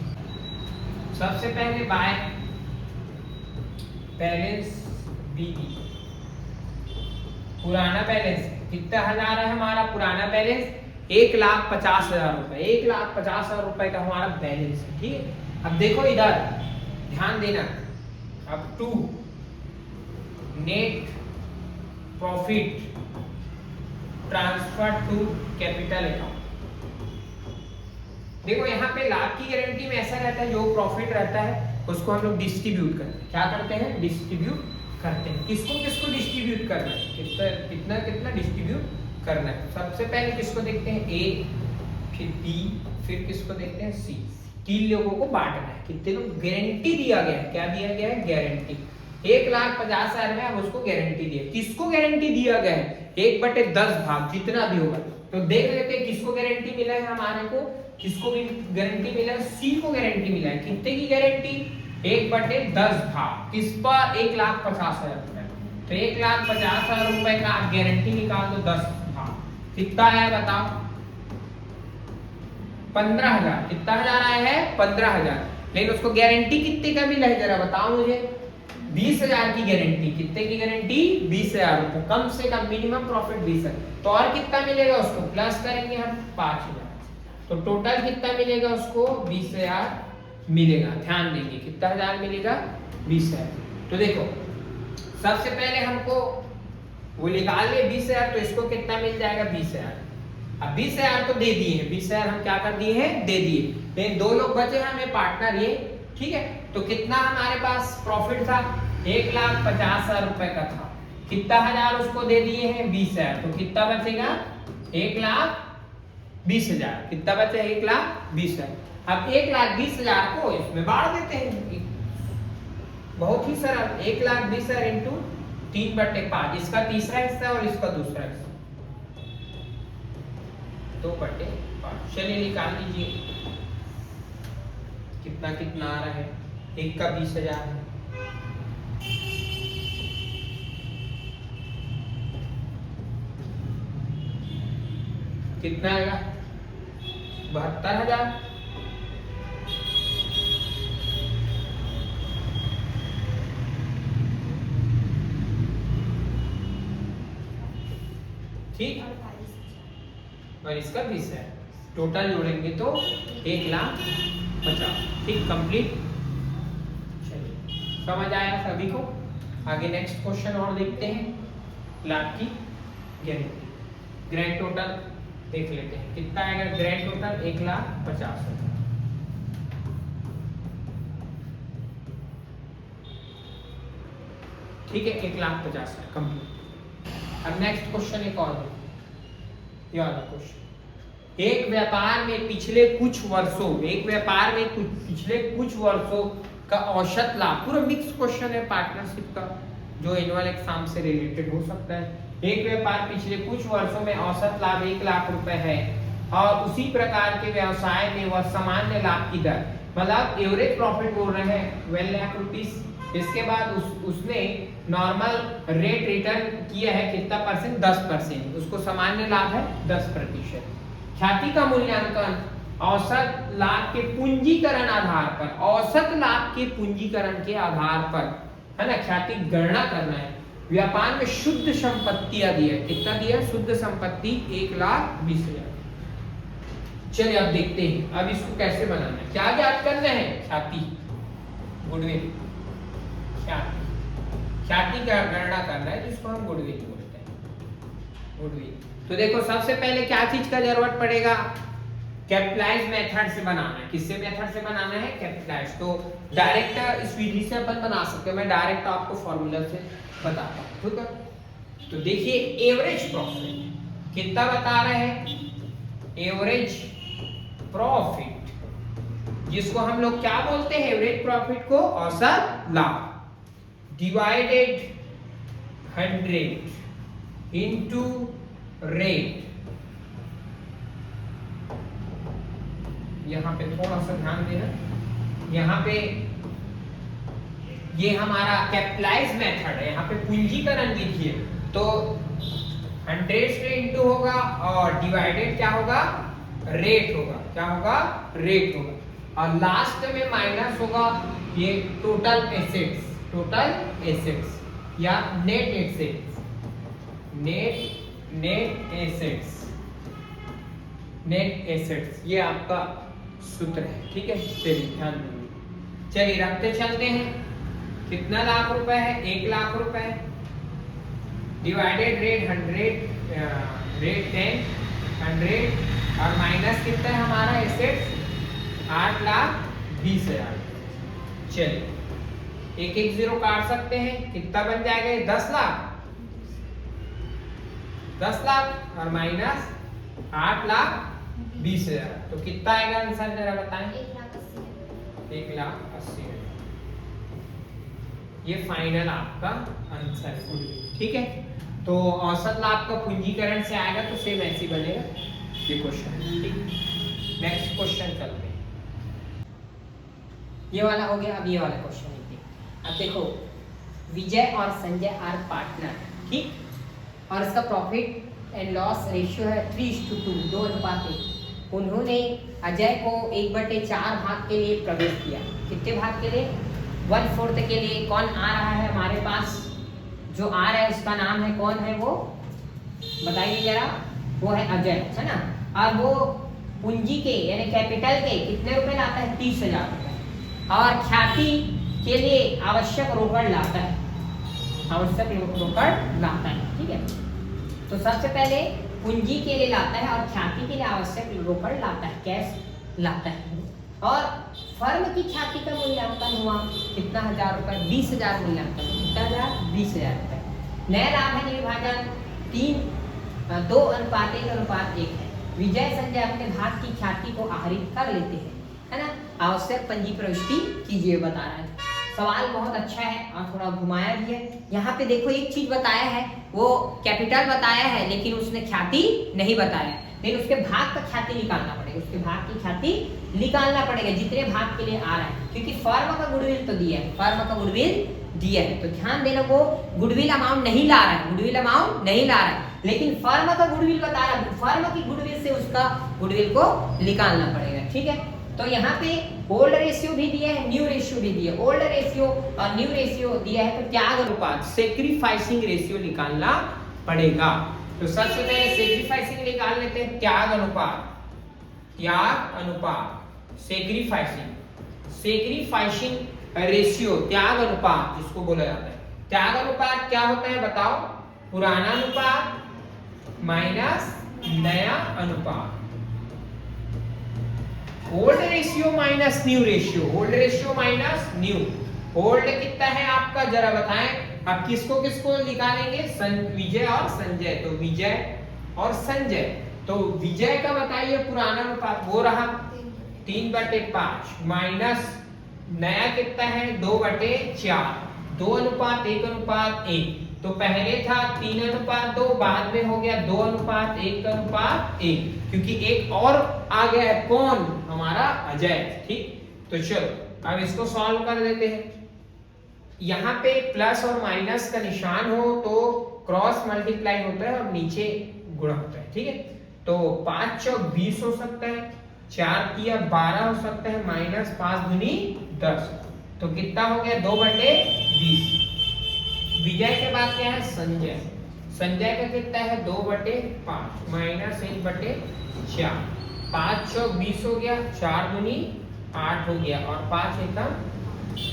सबसे पहले बाय बैलेंस बीबी, पुराना बैलेंस कितना हजार है हमारा? पुराना बैलेंस 1,50,000 रुपए, 1,50,000 रुपए का हमारा बैलेंस है। ठीक है, अब देखो इधर ध्यान देना, अब to net profit transfer to capital account. देखो यहाँ पे लाभ की गारंटी में ऐसा रहता है, जो प्रॉफिट रहता है उसको हम लोग डिस्ट्रीब्यूट करते हैं। क्या करते हैं? डिस्ट्रीब्यूट करते हैं। किसको किसको डिस्ट्रीब्यूट करना है? कितना कितना कितना डिस्ट्रीब्यूट करना है? सबसे पहले किसको देखते हैं? ए, फिर बी, फिर किसको देखते हैं? सी। 3 लोगों को बांटना है। कितने लोग? गारंटी दिया गया है। क्या दिया गया है? गारंटी। 1,50,000 में हम उसको गारंटी दिए। किसको गारंटी दिया गया है? 1/10 भाग, जितना भी होगा। तो देख लेते हैं किसको गारंटी मिला है हमारे को, किसको भी गारंटी मिला है? सी को गारंटी मिला है। कितने की गारंटी? 1/10 भाग, किस पर? 1,50,000 रुपए। तो 1,50,000 रुपए का आप गारंटी निकाल दो 10 भाग, कितना आया बताओ? 15,000। कितना हजार आया है? 15,000। लेकिन उसको गारंटी कितने का मिला है जरा बताओ मुझे? 20,000 की गारंटी। कितने की गारंटी? 20,000 रुपए, कम से कम मिनिमम प्रॉफिट 20,000। तो और कितना मिलेगा उसको? प्लस करेंगे हम 5,000, तो टोटल कितना मिलेगा उसको? 20,000 मिलेगा। ध्यान देंगे कितना हजार मिलेगा? 20,000। तो देखो सबसे पहले हमको वो निकाल ले 20,000, तो इसको कितना मिल जाएगा? 20,000। अब 20,000 तो दे दिए हैं, 20,000 हम क्या कर दिए हैं? दे दिए। लेकिन 2 लोग बचे हमें पार्टनर ये, ठीक है। तो कितना हमारे पास प्रॉफिट था? 1,50,000 रुपए का था। कितना हजार उसको दे दिए हैं? 20,000। तो कितना बचेगा? 1,20,000। कितना बचा? 1,20,000। अब 1,20,000 को इसमें बांट देते हैं, बहुत ही सरल। 1,20,000 इंटू 3/5, इसका तीसरा हिस्सा और इसका दूसरा हिस्सा 2/5। चलिए निकाल लीजिए कितना कितना आ रहा है। एक का 20,000 है, कितना आएगा? 72,000। ठीक, और इसका 20 है। टोटल जोड़ेंगे तो 1,50,000। ठीक, कंप्लीट। चलिए समझ आया सभी को? आगे नेक्स्ट क्वेश्चन और देखते हैं। लाभ की गारंटी, ग्रैंड टोटल देख लेते हैं कितना आएगा। Grand total 1,50,000। ठीक है, 1,50,000 कंप्लीट। अब नेक्स्ट क्वेश्चन एक और है, ये वाला क्वेश्चन। एक व्यापार में पिछले कुछ वर्षों, एक व्यापार में पिछले कुछ वर्षों का औसत लाभ, पूरा मिक्स क्वेश्चन है पार्टनरशिप का, जो एनुअल एग्जाम से रिलेटेड हो सकता है। एक व्यापार पिछले कुछ वर्षों में औसत लाभ 1,00,000 रुपए है और उसी प्रकार के व्यवसाय में वह सामान्य लाभ की दर, मतलब एवरेज प्रॉफिट बोल रहे हैं 12,00,000 रुपीस। इसके बाद उसने नॉर्मल रेट रिटर्न किया है कितना परसेंट? 10%। उसको सामान्य लाभ है 10%। ख्याति का मूल्यांकन औसत लाभ के पूंजीकरण आधार पर, औसत लाभ के पूंजीकरण के आधार पर, है ना, ख्याति गणना करना है। व्यापार में शुद्ध संपत्तियां दिया है, कितना दिया है? शुद्ध संपत्ति 1,20,000। चलिए अब देखते हैं अब इसको कैसे बनाना है। क्या ज्ञात करना है? ख्याति, गुडविल, ख्याति का गणना करना है जिसको हम गुडविल बोलते हैं। गुडविल तो देखो सबसे पहले क्या चीज का जरूरत पड़ेगा? कैपिटलाइज मेथड से बनाना है। किससे मेथड से बनाना है? कैपिटलाइज। तो डायरेक्ट इस विधि से अपन बना सकते हैं, मैं डायरेक्ट आपको फॉर्मूला से बताता हूँ, ठीक है। तो देखिए एवरेज प्रॉफिट कितना बता रहे हैं? एवरेज प्रॉफिट, जिसको हम लोग क्या बोलते हैं? एवरेज प्रॉफिट को औसत लाभ, डिवाइडेड 100 इंटू रेट। यहां पे थोड़ा सा ध्यान देना, यहाँ पे ये हमारा कैपिटलाइज मेथड है, यहाँ पे पूंजीकरण विधि है, तो 100 से इंटू होगा और डिवाइडेड क्या होगा? रेट होगा। क्या होगा? रेट होगा। और लास्ट में माइनस होगा ये टोटल एसेट्स, टोटल एसेट्स या net assets, net assets, net assets, ये आपका सूत्र है, ठीक है। चलिए ध्यान दीजिए, चलिए रखते चलते हैं। कितना लाख रुपए है? 1,00,000 रुपए। डिवाइडेड रेट 100, रेट 10, 100 और माइनस कितना है हमारा? एसेट्स 8,20,000। चलिए एक एक जीरो काट सकते हैं, कितना बन जाएगा? 10 लाख, 10 लाख और माइनस 8,20,000, तो कितना आएगा आंसर जरा बताएं? 1,80,000। ये फाइनल आपका आंसर है, ठीक है। तो औसत लाभ का पूंजीकरण से आएगा तो सेम ऐसे बनेगा ये क्वेश्चन, ठीक। नेक्स्ट क्वेश्चन चलते हैं। ये वाला हो गया, अब ये वाला क्वेश्चन देखते हैं। अब देखो विजय और संजय आर पार्टनर, ठीक, और इसका प्रॉफिट एंड लॉस रेशियो है 3:2, 2:1। उन्होंने अजय को 1/4 भाग के लिए प्रवेश किया। कितने भाग के लिए? 1/4 के लिए। कौन आ रहा है हमारे पास? जो आ रहा है उसका नाम है, कौन है वो बताइए जरा? वो है अजय, है ना। और वो पूंजी के यानी कैपिटल के कितने रुपए लाता है? 30,000 रुपए। और ख्याति के लिए आवश्यक रोकड़ लाता है, आवश्यक रोकड़ लाता है, ठीक है। तो सबसे पहले पूंजी के लिए लाता है और ख्याति के लिए आवश्यक रोकड़ लाता है, कैश लाता है। और फर्म की ख्याति का मूल्यांकन हुआ कितना? 1,000 रुपए, 20,000 मूल्यांकन, कितना 1,000? 20,000 रुपए। नया लाभ है निर्भाजन 2:1 है। विजय संजय अपने भाग की ख्याति को आहरित कर लेते हैं, है ना। आवश्यक पंजी प्रविष्टि कीजिए बता रहा है। सवाल बहुत अच्छा है और थोड़ा घुमाया भी है। यहाँ पे देखो एक चीज बताया है, वो कैपिटल बताया है लेकिन उसने ख्याति नहीं बताया, लेकिन उसके भाग का ख्याति निकालना पड़ेगा, उसके भाग की ख्याति निकालना पड़ेगा जितने भाग के लिए आ रहा है, क्योंकि फर्म का गुडविल तो दिया है, फर्म का गुडविल दिया है। तो ध्यान देना, वो गुडविल अमाउंट नहीं ला रहा है, गुडविल अमाउंट नहीं ला रहा है, लेकिन फर्म का गुडविल बता रहा है। फर्म की गुडविल से उसका गुडविल को निकालना पड़ेगा, ठीक है। तो यहाँ पे ओल्ड रेशियो भी दिया है, न्यू रेशियो भी दिया है। ओल्ड रेशियो और न्यू रेशियो दिया है, तो त्याग अनुपात, सेक्रीफाइसिंग रेशियो निकालना पड़ेगा। तो सबसे पहले सेक्रीफाइसिंग निकाल लेते हैं। त्याग अनुपात, त्याग अनुपात, सेक्रीफाइसिंग रेशियो, त्याग अनुपात जिसको बोला जाता है। त्याग अनुपात क्या होता है बताओ? पुराना अनुपात माइनस नया अनुपात। Old ratio minus new ratio, old ratio minus new. Old कितना है आपका जरा बताएं। अब किसको किसको निकालेंगे? विजय और संजय। तो विजय और संजय, तो विजय का बताइए पुराना अनुपात, वो रहा 3/5 माइनस नया कितना है? 2/4, 2:1:1। तो पहले था 3:2, बाद में हो गया 2:1:1, क्योंकि एक और आ गया है, कौन? हमारा अजय, ठीक। तो चलो अब इसको सॉल्व कर देते हैं। यहाँ पे प्लस और माइनस का निशान हो तो क्रॉस मल्टीप्लाई होता है और नीचे गुणा होता है, ठीक है। तो 5 चौक 20 हो सकता है, 4 तिया 12 हो सकता है, माइनस 5 दूनी 10, तो कितना हो गया? 2/20। विजय के बाद क्या है संजय। संजय का कितना है 2/5 माइनस 1/4। 5 चौक 20 हो गया, 4 दूनी 8 हो गया और 5 एकम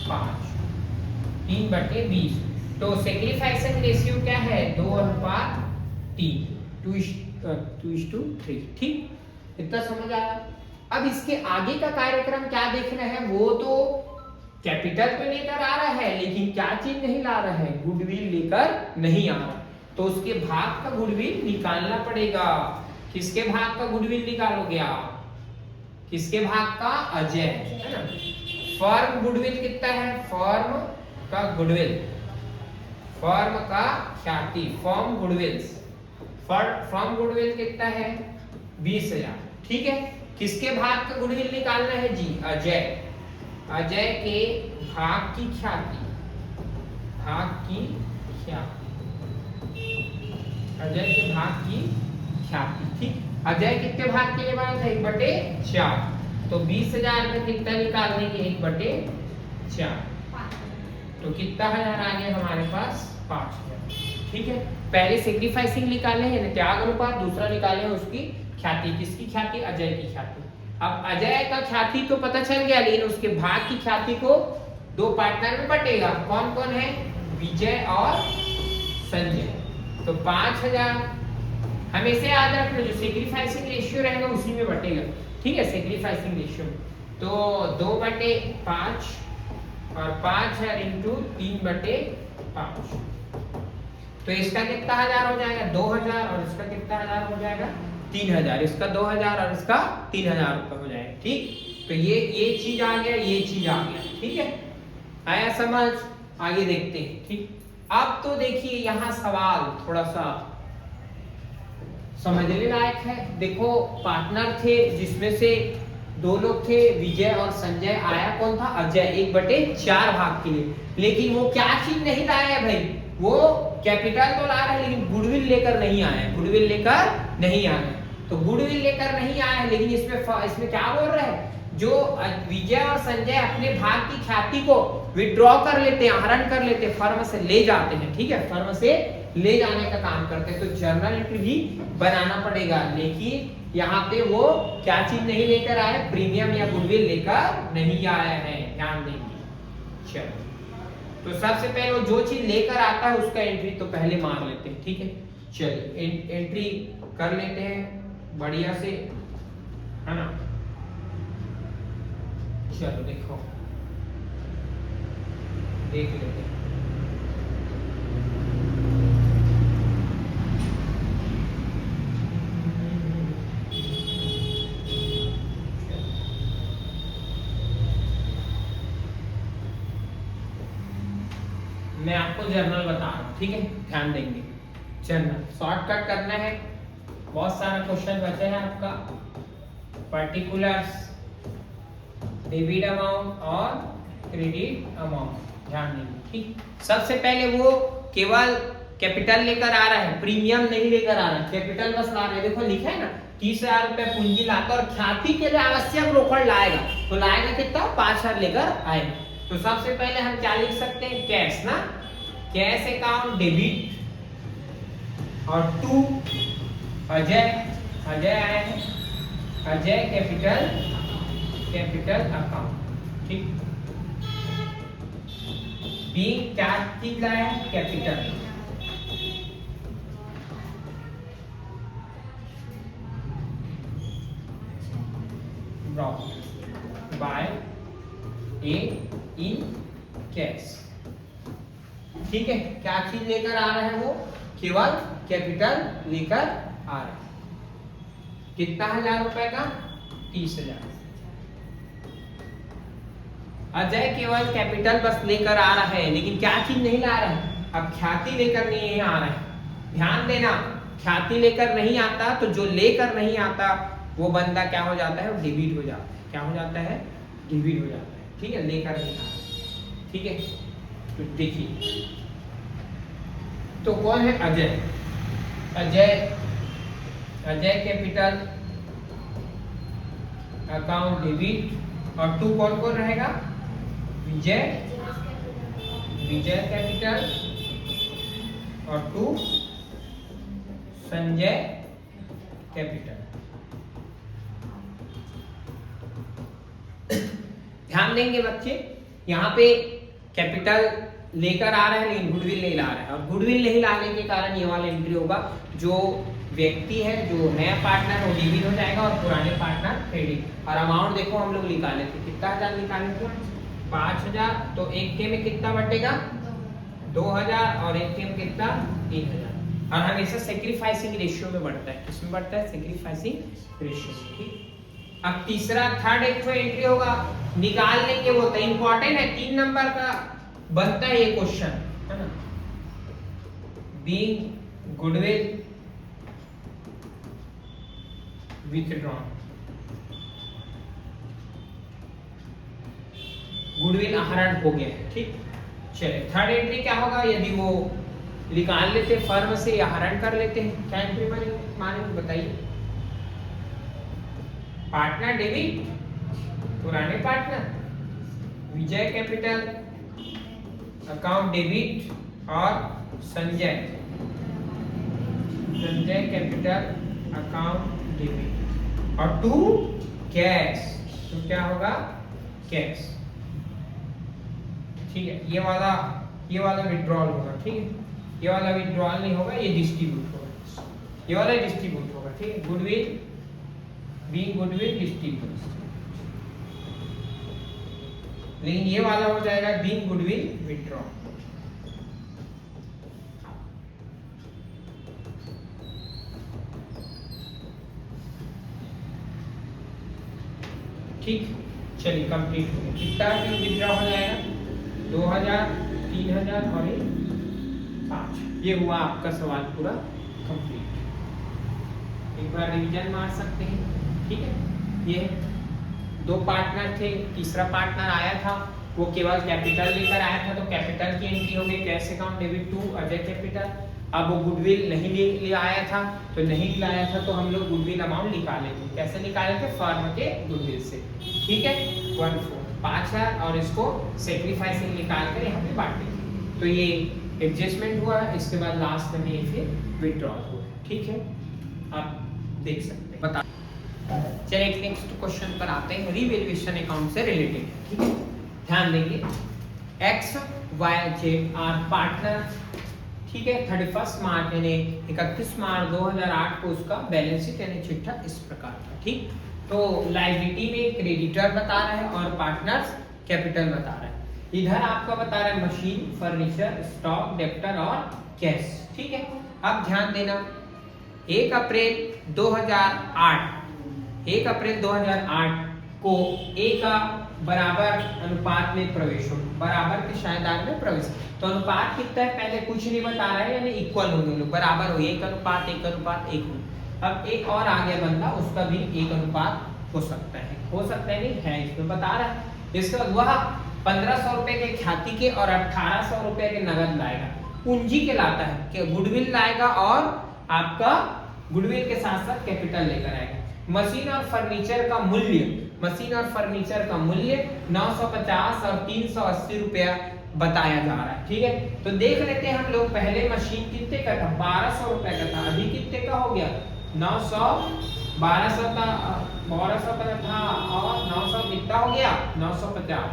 5, 3/20। तो सेक्रीफाइसिंग रेशियो क्या है 2:3, 2:3। ठीक, इतना समझ आया। अब इसके आगे का कार्यक्रम क्या देखना है, वो तो कैपिटल पे लेकर आ रहा है लेकिन क्या चीज नहीं ला रहा है, गुडविल लेकर नहीं आ रहा। तो उसके भाग का गुडविल निकालना पड़ेगा। किसके भाग का गुडविल निकालोगे आप, किसके भाग का, अजय, है ना। फर्म गुडविल कितना है, फर्म का गुडविल, फर्म का ख्याति, फर्म गुडविल, फर्म गुडविल कितना है 20,000। ठीक है, किसके भाग का गुडविल निकालना है जी, अजय। अजय के भाग की ख्याति, भाग की ख्याति, अजय के भाग की ख्याति। ठीक, अजय कितने भाग के लिए बना था 1/4। तो 20,000 में कितना निकाल देंगे 1/4, तो कितना हजार आ गया हमारे पास 5,000। ठीक है, पहले सेक्रीफाइसिंग निकाले हैं त्याग अनुपात, दूसरा निकाले हैं उसकी ख्याति। किसकी ख्याति, अजय की ख्याति। अब अजय का ख्याति तो पता चल गया, लेकिन उसके भाग की ख्याति को 2 पार्टनर में बटेगा। कौन कौन है, विजय और संजय। तो 5,000 हमेशा याद रखना, जो सेक्रीफाइसिंग रेशियो रहेगा उसी में बटेगा। ठीक है, सेक्रीफाइसिंग रेशियो। तो 2/5 और 5,000 इंटू 3/5। तो इसका कितना हजार हो जाएगा 2,000 और इसका कितना हजार हो जाएगा 3,000। इसका 2,000 और इसका 3,000 रुपए हो जाएगा। ठीक, तो ये चीज आ गया, ये चीज आ गया। ठीक है, आया समझ, आगे देखते हैं। ठीक, अब तो देखिए यहाँ सवाल थोड़ा सा समझने लायक है। देखो पार्टनर थे जिसमें से 2 लोग थे, विजय और संजय। आया कौन था, अजय, 1/4 भाग के लिए। लेकिन वो क्या चीज नहीं लाया है भाई, वो कैपिटल तो ला रहा है लेकिन गुडविल लेकर नहीं आया है, गुडविल लेकर नहीं आया है। तो गुडविल लेकर नहीं आया है, लेकिन इसमें क्या बोल रहे हैं, जो विजय और संजय अपने भाग की ख्याति को विड्रॉ कर लेते हैं, हरण कर लेते हैं, फर्म से ले जाते हैं। ठीक है, फर्म से ले जाने का काम करते हैं। तो जर्नल एंट्री भी बनाना पड़ेगा, लेकिन यहाँ पे वो क्या चीज नहीं लेकर आए, प्रीमियम या गुडविल लेकर नहीं आया है, ध्यान देंगे। चलो, तो सबसे पहले वो जो चीज लेकर आता है उसका एंट्री तो पहले मार लेते हैं। ठीक है, चलिए एंट्री कर लेते हैं बढ़िया से, है ना। चलो देखो, देख लेते हैं। मैं आपको जर्नल बता रहा हूँ। ठीक है, ध्यान देंगे। जर्नल शॉर्टकट करना है, बहुत सारा क्वेश्चन बचे हैं आपका। पर्टिकुलर्स, डेबिट अमाउंट और क्रेडिट अमाउंट, ध्यान देंगे। ठीक, सबसे पहले वो केवल कैपिटल लेकर आ रहा है, प्रीमियम नहीं लेकर आ रहा है, कैपिटल बस ला रहे हैं। देखो लिखा है ना 30,000 रुपए पूंजी लाता और ख्याति के लिए आवश्यक रोकड़ लाएगा, तो लाएगा कितना 5,000 लेकर आएगा। तो सबसे पहले हम क्या लिख सकते हैं, कैश ना, कैश अकाउंट डेबिट और टू अजय, अजय आया है, अजय कैपिटल अकाउंट। ठीक, बी क्या चीज लाया है, capital. By A in cash. ठीक है, क्या चीज लेकर आ रहा है, वो केवल कैपिटल लेकर आ रहा है। कितना 1,000 रुपए का 30,000। अजय केवल कैपिटल बस लेकर आ रहा है, लेकिन क्या चीज नहीं ला रहा है, अब ख्याति लेकर नहीं आ रहा है। ध्यान देना, ख्याति लेकर नहीं आता तो जो लेकर नहीं आता वो बंदा क्या हो जाता है, वो डेबिट हो जाता है। क्या हो जाता है, डेबिट हो जाता है। ठीक है, लेकर नहीं आता। ठीक है, तो देखिए, तो कौन है, Ajay, Ajay capital account debit. और टू कौन कौन रहेगा, विजय कैपिटल और 2 संजय कैपिटल। ध्यान देंगे बच्चे, यहाँ पे कैपिटल लेकर आ रहा है लेकिन गुडविल नहीं ला रहा है, और गुडविल नहीं लाने के कारण ये वाला एंट्री होगा। जो व्यक्ति है, जो नया पार्टनर वो डेबिट हो जाएगा और पुराने पार्टनर क्रेडिट। और अमाउंट देखो हम लोग निकाले थे, कितना हजार निकाले थे, 5000। तो एक के में कितना बटेगा, 2000, और एक के में कितना, 3000। और हमेशा सेक्रीफाइसिंग रेशियो में बढ़ता है। किसमें बढ़ता है, सेक्रीफाइसिंग रेशियो। ठीक, अब तीसरा थर्ड एक एंट्री होगा, निकाल लेंगे वो तो इंपॉर्टेंट है, 3 नंबर का बनता है ये क्वेश्चन, है ना। बीइंग गुडविल विथड्रॉन, गुडविल आहरण हो गया है। ठीक, चलिए थर्ड एंट्री क्या होगा, यदि वो निकाल लेते फर्म से या आहरण कर लेते हैं, क्या एंट्री मानेंगे बताइए। पार्टनर डेबिट, पुराने पार्टनर, विजय कैपिटल अकाउंट डेबिट और संजय कैपिटल अकाउंट डेबिट, और 2 कैश। तो क्या होगा, कैश। ठीक है, ये वाला विड्रॉल होगा। ठीक है, ये वाला विड्रॉल नहीं होगा, ये डिस्ट्रीब्यूट होगा, ये वाला डिस्ट्रीब्यूट होगा। ठीक है, गुडविल बीइंग गुडविल डिस्ट्रीब्यूट, लेकिन ये वाला हो जाएगा बीइंग गुडविल विथड्रॉ। ठीक, चलिए कंप्लीट हो गया। कितना विथड्रॉ हो जाएगा, 2000, 3000 और 5। ये हुआ आपका सवाल पूरा कंप्लीट। एक बार रिवीजन मार सकते हैं। ठीक है, ये 2 पार्टनर थे, तीसरा पार्टनर आया था, वो केवल कैपिटल लेकर आया था, तो कैपिटल की एंट्री हो गई, cash account debit 2 Ajay capital. अब वो गुडविल नहीं ले आया था, तो नहीं लाया था, तो हम लोग गुडविल अमाउंट निकाले थे। कैसे निकाले थे, फर्म के गुडविल से। ठीक है, 1/4 5000, और इसको सेक्रीफाइसिंग निकाल कर यहाँ पे बांटे। तो ये एडजस्टमेंट हुआ, इसके बाद लास्ट में ये फिर विथड्रॉल हुआ। ठीक है, आप देख सकते हैं। बता, चलिए नेक्स्ट क्वेश्चन पर आते हैं, रीवैल्यूएशन अकाउंट से रिलेटेड। ठीक है, ध्यान देंगे, X Y Z are partner. ठीक है, 31 मार्च यानी 31 मार्च 2008 को उसका बैलेंस शीट यानी चिट्ठा इस प्रकार था। ठीक, तो लायबिलिटी में क्रेडिटर बता रहा है और पार्टनर्स कैपिटल बता रहा है। इधर आपका बता रहा है मशीन, फर्नीचर, स्टॉक, डेप्टर और कैश। ठीक है, अब ध्यान देना, 1 अप्रैल 2008 को A का बराबर अनुपात में प्रवेश हो, बराबर के साझेदार में प्रवेश। तो अनुपात कितना है, पहले कुछ नहीं बता रहा है, यानी इक्वल होंगे लोग, बराबर हो, 1 अनुपात 1 अनुपात 1 हो। अब एक और आगे बंदा, उसका भी 1 अनुपात हो सकता है, नहीं है, इसमें बता रहा है। इसके बाद वह 1500 रुपए के ख्याति के और 1800 रुपए के नगद लाएगा, पूंजी के लाता है कि गुडविल लाएगा और आपका गुडविल के साथ साथ कैपिटल लेकर आएगा। मशीन और फर्नीचर का मूल्य 950 और 380 रुपया बताया जा रहा है। ठीक है, तो देख लेते हैं हम लोग, पहले मशीन कितने का था, 1200 रुपए का था, अभी कितने का हो गया, 900, 1200 का 1200 का था और 900 कितना हो गया, 950।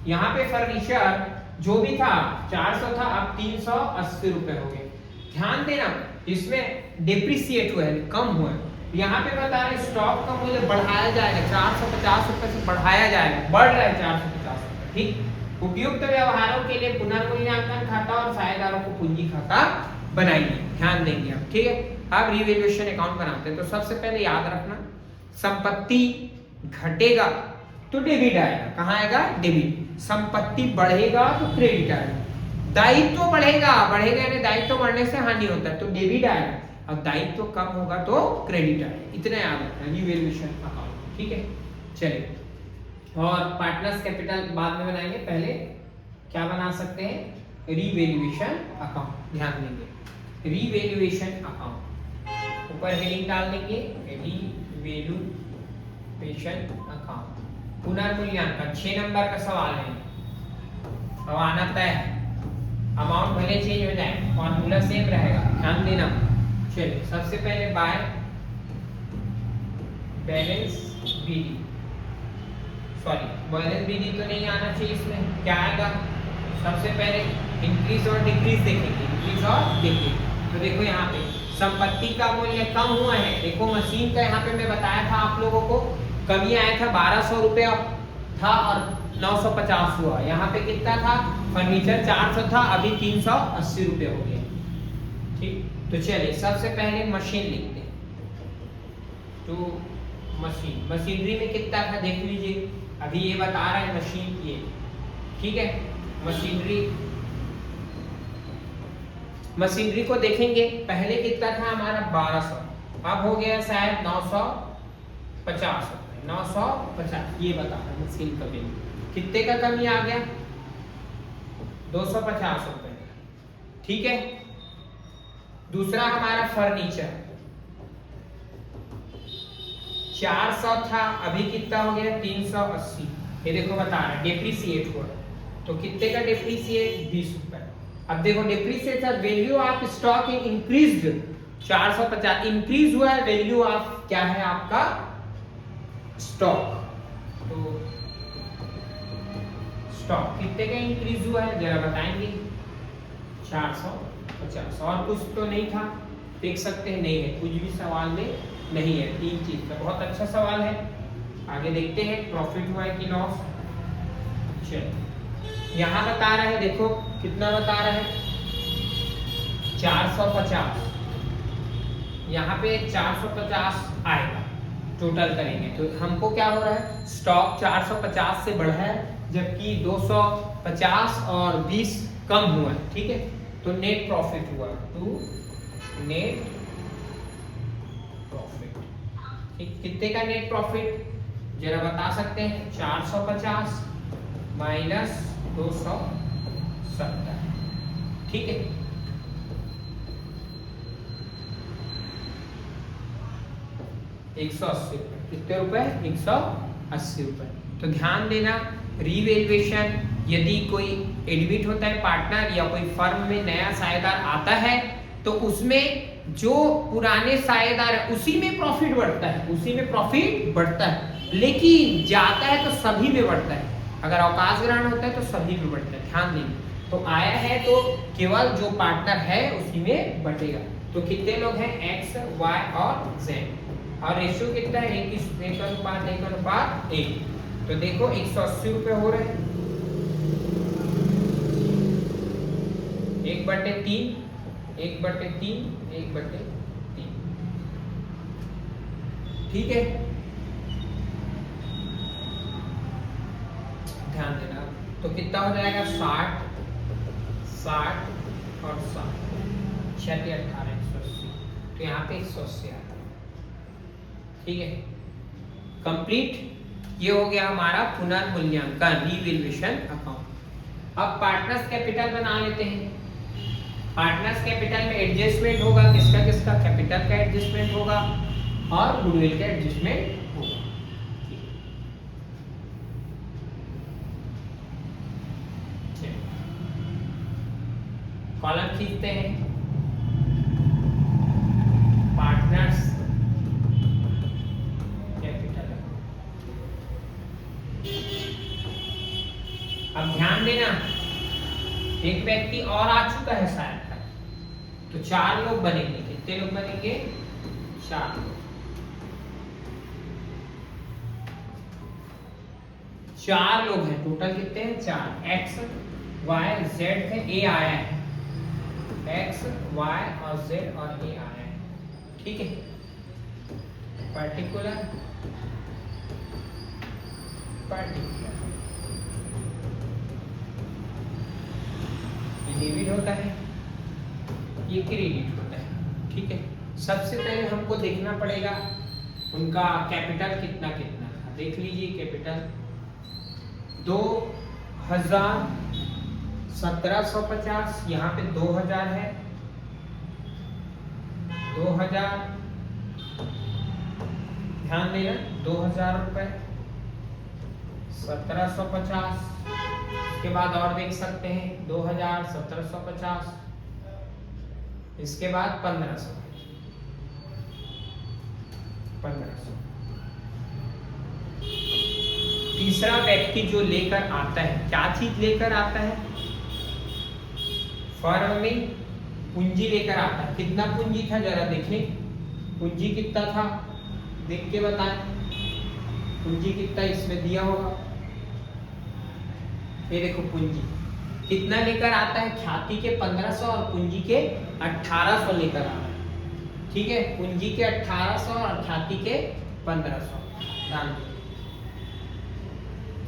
यहाँ पे फर्नीचर जो भी था 400 था, अब 380 रुपए हो गए। ध्यान देना, इसमें डिप्रिसिएट हुआ है, कम हुआ है। यहाँ पे बता रहे स्टॉक का मूल्य बढ़ाया जाएगा, 450 रुपए से बढ़ाया जाएगा, बढ़ रहा है 450 रुपए। ठीक, उपयुक्त व्यवहारों के लिए पुनर्मूल्यांकन खाता और साझेदारों को पूंजी खाता बनाइए। ध्यान देंगे आप। ठीक है, अब रिवैल्यूएशन अकाउंट बनाते हैं। तो सबसे पहले याद रखना, संपत्ति घटेगा तो डेबिट आएगा, कहाँ आएगा, डेबिट। संपत्ति बढ़ेगा तो क्रेडिट आएगा। दायित्व बढ़ेगा यानी दायित्व बढ़ने से हानि होता है, तो डेबिट आएगा, और दायित्व कम होगा तो क्रेडिट आएगा। इतना याद रखना, रिवैल्यूएशन अकाउंट। ठीक है, चलिए, और पार्टनर्स कैपिटल बाद में बनाएंगे, पहले क्या बना सकते हैं, रिवैल्यूएशन अकाउंट। ध्यान देंगे, रिवैल्यूएशन अकाउंट, ऊपर हेडिंग डाल देंगे, रिवैल्यूएशन अकाउंट, पुनर्मूल्यांकन। 6 नंबर का सवाल है, अब आना तय है। अमाउंट भले चेंज हो जाए फॉर्मूला सेम रहेगा, ध्यान देना। चलिए सबसे पहले by balance BD, sorry balance BD तो नहीं आना चाहिए इसमें, क्या आएगा? सबसे पहले इंक्रीज और डिक्रीज देखेंगे, इंक्रीज और डिक्रीज। तो देखो यहाँ पे संपत्ति का मूल्य कम हुआ है, देखो मशीन का यहाँ पे मैं बताया था आप लोगों को, कमी आया था 1200 रुपया था और 950 हुआ। यहाँ पे कितना था? फर्नीचर 400 था, अभी 380 रुपये हो गया। ठीक, तो चलिए सबसे पहले मशीन लिखते हैं। तो मशीन, मशीनरी में कितना था देख लीजिए, अभी ये बता रहा है मशीन ये, ठीक है। मशीनरी को देखेंगे, पहले कितना था हमारा 1200, अब हो गया शायद 950 रुपये, 950 ये बता रहा है मशीन का बिल। कितने का कमी आ गया? 250 रुपये, ठीक है। दूसरा हमारा फर्नीचर 400 था, अभी कितना हो गया? 380। ये देखो बता रहा है डेप्रीशिएट हुआ, तो कितने का डेप्रीशिएट? 20 रुपए। अब देखो depreciation value of stock increased 450, increase हुआ है वैल्यू ऑफ क्या है आपका स्टॉक। तो स्टॉक कितने का इंक्रीज हुआ है जरा बताएंगे? 450। और कुछ तो नहीं था? देख सकते हैं नहीं है, कुछ भी सवाल में नहीं है, 3 चीज का। बहुत अच्छा सवाल है, आगे देखते हैं प्रॉफिट हुआ है कि लॉस। चलिए यहाँ बता रहा है, देखो कितना बता रहा है? 450, यहाँ पे 450 आएगा, टोटल करेंगे तो हमको क्या हो रहा है? स्टॉक 450 से बढ़ा है, जबकि 250 और 20 कम हुआ है, ठीक है। तो नेट प्रॉफिट हुआ, टू नेट प्रॉफिट, ठीक। कितने का नेट प्रॉफिट जरा बता सकते हैं? 450 माइनस 270, ठीक है। ₹180, कितने रुपए? 180 रुपए। तो ध्यान देना, रीवैल्यूएशन यदि कोई एडमिट होता है पार्टनर या कोई फर्म में नया साझेदार आता है, तो उसमें जो पुराने साझेदार है उसी में प्रॉफिट बढ़ता है, उसी में प्रॉफिट बढ़ता है, लेकिन जाता है तो सभी में बढ़ता है। अगर अवकाश ग्रहण होता है तो सभी में बढ़ता है, ध्यान देंगे। तो आया है तो केवल जो पार्टनर है उसी में बढ़ेगा। तो कितने लोग हैं? X, Y और Z, और रेशियो कितना है? 1:1:1। तो देखो 180 रुपए हो रहे हैं, 1/3, 1/3, 1/3, ठीक है। ध्यान देना, तो कितना हो जाएगा? 60, 60 और 60, 6 18 180, तो यहाँ पे 180 आ रहा है, ठीक है। कंप्लीट, ये हो गया हमारा पुनर्मूल्यांकन, रीवैल्यूएशन अकाउंट। अब पार्टनर्स कैपिटल बना लेते हैं। पार्टनर्स कैपिटल में एडजस्टमेंट होगा, किसका किसका? कैपिटल का एडजस्टमेंट होगा और गुडविल का एडजस्टमेंट होगा। कॉलम खींचते हैं, पार्टनर्स कैपिटल। अब ध्यान देना, एक व्यक्ति और आ चुका है शायद, तो 4 लोग बनेंगे। कितने लोग बनेंगे? 4 लोग। 4 लोग हैं टोटल, कितने हैं? 4। X, Y, Z है, A आया है, X, Y और Z और A आया है, ठीक है। पर्टिकुलर डेबिट होता है, ये क्रेडिट होता है, ठीक है। सबसे पहले हमको देखना पड़ेगा उनका कैपिटल कितना कितना था। देख लीजिए कैपिटल 1750, यहाँ पे 2000 है, 2000, ध्यान देना, 2000 रुपए, 1750 इसके बाद और देख सकते हैं 2000 1750, इसके बाद 1500 1500। तीसरा व्यक्ति जो लेकर आता है, क्या चीज लेकर आता है? फर्म में पूंजी लेकर आता है। कितना पूंजी था जरा देखें, पूंजी कितना था देख के बताएं। पूंजी कितना इसमें दिया होगा, ये देखो पूंजी कितना लेकर आता है, ख्याति के 1500 और पूंजी के 1800 लेकर आ रहा है। ठीक है, पूंजी के 1800 और ख्याति के 1500। ध्यान दीजिए।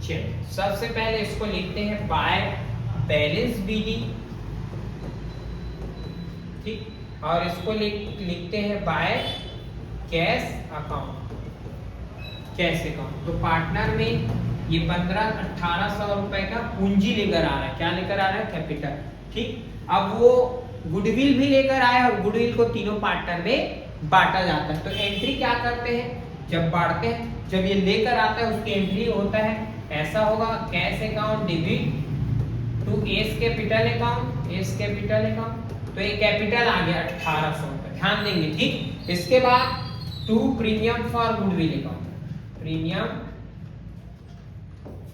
चलिए सबसे पहले इसको लिखते हैं बाय बैलेंस बीडी, ठीक, और इसको लिखते हैं by cash account, cash account. तो पार्टनर में ये 1800 रुपए का पूंजी लेकर आ रहा है। क्या लेकर आ रहा है? कैपिटल। ठीक, अब वो गुडविल भी लेकर आया और गुडविल को तीनों पार्टनर में बांटा जाता है। तो एंट्री क्या करते हैं जब बांटते हैं? जब ये लेकर आता है उसकी एंट्री होता है ऐसा होगा, cash account debit to S capital account, S capital account. तो ये कैपिटल आ गया 1800 रुपए, ध्यान देंगे। ठीक, इसके बाद to premium for goodwill account, premium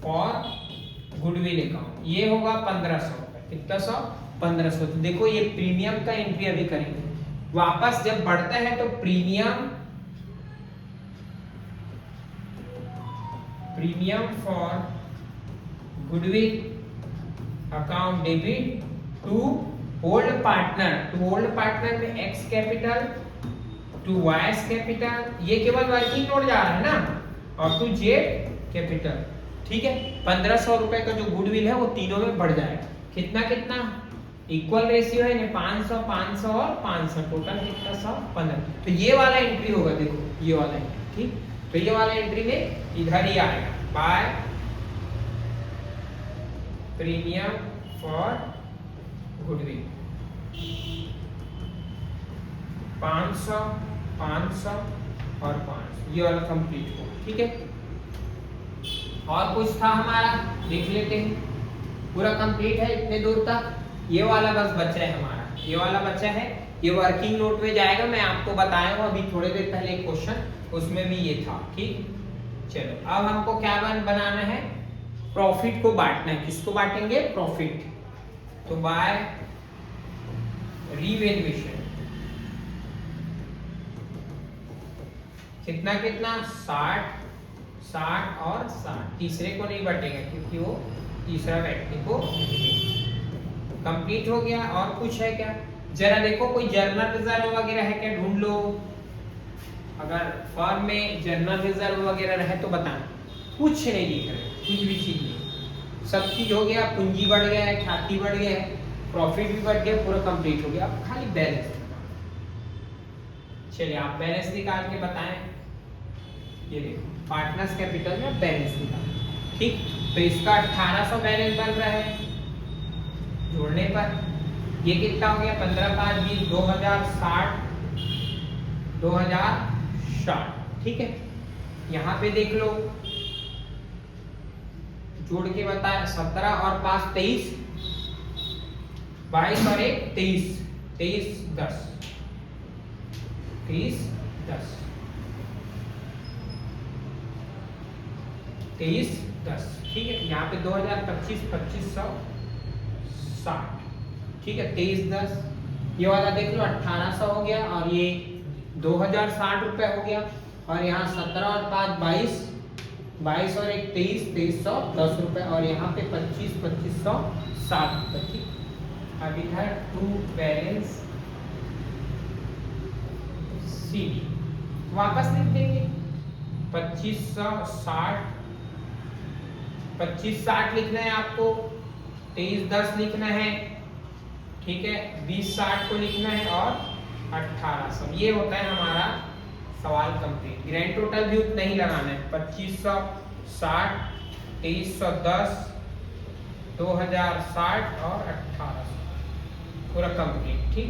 for goodwill account, ये होगा 1500 रुपए। कितना 1500। तो देखो ये प्रीमियम का एंट्री अभी करेंगे। वापस जब बढ़ता है तो premium for goodwill account debit to old partner, to old partner में X capital to Y capital, ये केवल वर्किंग नोट जा रहा है ना, और टू जेड कैपिटल। ठीक है, 1500 रुपए का जो गुडविल है वो तीनों में बढ़ जाएगा। कितना कितना इक्वल रेशियो है, 500 500 और 500, टोटल कितना 115। तो ये वाला एंट्री होगा, देखो ये वाला एंट्री। ठीक, तो ये वाला एंट्री में इधर ही आएगा बाय प्रीमियम फॉर गुडविल 500 500 और 500, ये वाला कंप्लीट हो। ठीक है, और कुछ था हमारा देख लेते हैं। पूरा कंप्लीट है इतने दूर तक। ये वाला बस बचा है हमारा, ये वाला बचा है, ये वर्किंग नोट में जाएगा। मैं आपको बताया हूँ अभी थोड़ी देर पहले एक क्वेश्चन, उसमें भी ये था। ठीक, चलो अब हमको क्या बनाना है? प्रॉफिट को बांटना है। किसको बांटेंगे? प्रॉफिट। तो बाय रीवैल्यूएशन कितना कितना 60 60 और 60। तीसरे को नहीं बांटेगा क्योंकि वो तीसरा व्यक्ति को कंप्लीट हो गया। और कुछ है क्या? जरा देखो कोई जर्नल रिजर्व वगैरह है क्या, ढूंढ लो। अगर फर्म में जर्नल रिजर्व वगैरह रहे तो बताना। कुछ नहीं दिख रहा है, कुछ भी चीज नहीं, सब चीज हो गया। पूंजी बढ़ गया है, ख्याति बढ़ गया है, प्रॉफिट भी बढ़ गया, पूरा कंप्लीट हो गया। अब खाली बैलेंस। चलिए आप बैलेंस निकाल के बताएं। ये देखो पार्टनर्स कैपिटल में बैलेंस निकाल। ठीक, तो इसका 1800 बैलेंस बन रहा है जोड़ने पर। ये कितना हो गया? 15 5 20 2060 2060। ठीक है, यहाँ पे देख लो, जोड़ के बताया 17 और 5 23, 22 और 1 23, 23 10 23 10 23 10। ठीक है, यहाँ पे 2025 2560। ठीक है, 23 10। ये वाला देख लो 1800 हो गया और ये 2060 रुपए हो गया। और यहाँ 17 और 5 22, 22 और 1 23, 2310 रुपए। और यहाँ पे 25 2560 रुपए। ठीक, अब इधर टू बैलेंस सीडी वापस लिख देंगे 2560 2560 लिखना है आपको, 2310 लिखना है। ठीक है, 2060 को लिखना है और 1800। ये होता है हमारा सवाल कंप्लीट। ग्रैंड टोटल भी उतना ही लगाना है, 2560 2310 2060 और 1800, पूरा कंप्लीट। ठीक,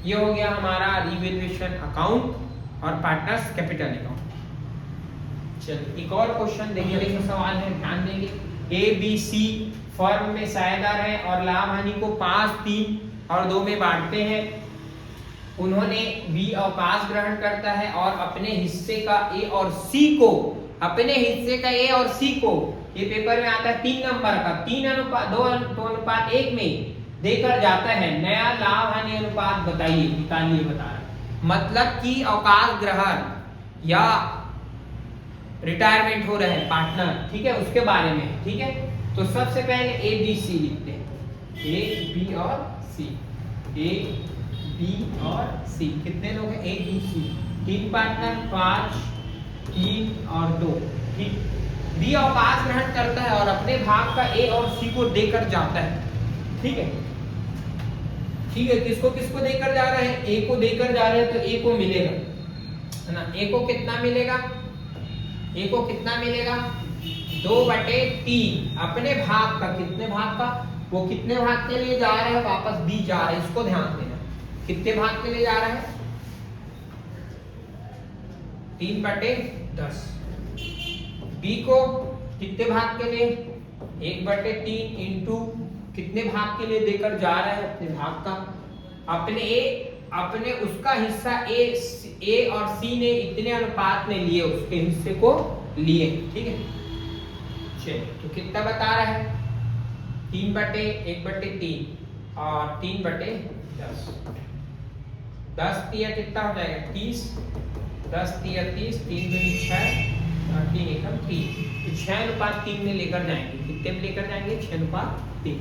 ये हो गया हमारा रिवैल्यूएशन अकाउंट और पार्टनर्स कैपिटल अकाउंट। चलिए एक और क्वेश्चन देखिए, सवाल है, ध्यान देंगे। ABC फर्म में साझेदार है और लाभ हानि को 5, 3 और 2 में बांटते हैं। उन्होंने बी अवकाश ग्रहण करता है और अपने हिस्से का ए और सी को, अपने हिस्से का ए और सी को, ये पेपर में आता है 3 नंबर का, 2:1 में देकर जाता है। नया लाभ हानि अनुपात बताइए, निकालिए, बता रहा मतलब कि अवकाश ग्रहण या रिटायरमेंट हो रहा है पार्टनर, ठीक है, उसके बारे में। ठीक है, तो सबसे पहले ए बी सी लिखते हैं, ए बी और सी, ए बी और सी। कितने लोग हैं? ए बी सी, 3 पार्टनर, 5, 3 और 2। ठीक, बी अवकाश ग्रहण करता है और अपने भाग का ए और सी को देकर जाता है। ठीक है, ठीक है, किसको किसको देकर जा रहे हैं? ए को देकर जा रहे हैं, तो ए को मिलेगा, है ना। ए को कितना मिलेगा? ए को कितना मिलेगा? 2/3 अपने भाग का। कितने भाग का? वो कितने भाग के लिए जा रहे हैं? वापस बी जा रहे हैं, इसको ध्यान देना। कितने भाग के लिए जा रहा है? 3/10। बी को कितने भाग के लिए? 1/3 इंटू कितने भाग के लिए देकर जा रहा है? अपने भाग का। अपने उसका हिस्सा ए और सी ने इतने अनुपात में लिए, उसके हिस्से को लिए। ठीक है, चलिए, तो कितना बता रहा है? 3/1/3 और 3/10। 10 तिया कितना हो जाएगा? 30। 10 तिया 30, 3 दूनी 6 और 3 एकम 3। तो 6:3 में लेकर जाएंगे। कितने में लेकर जाएंगे? 6:3।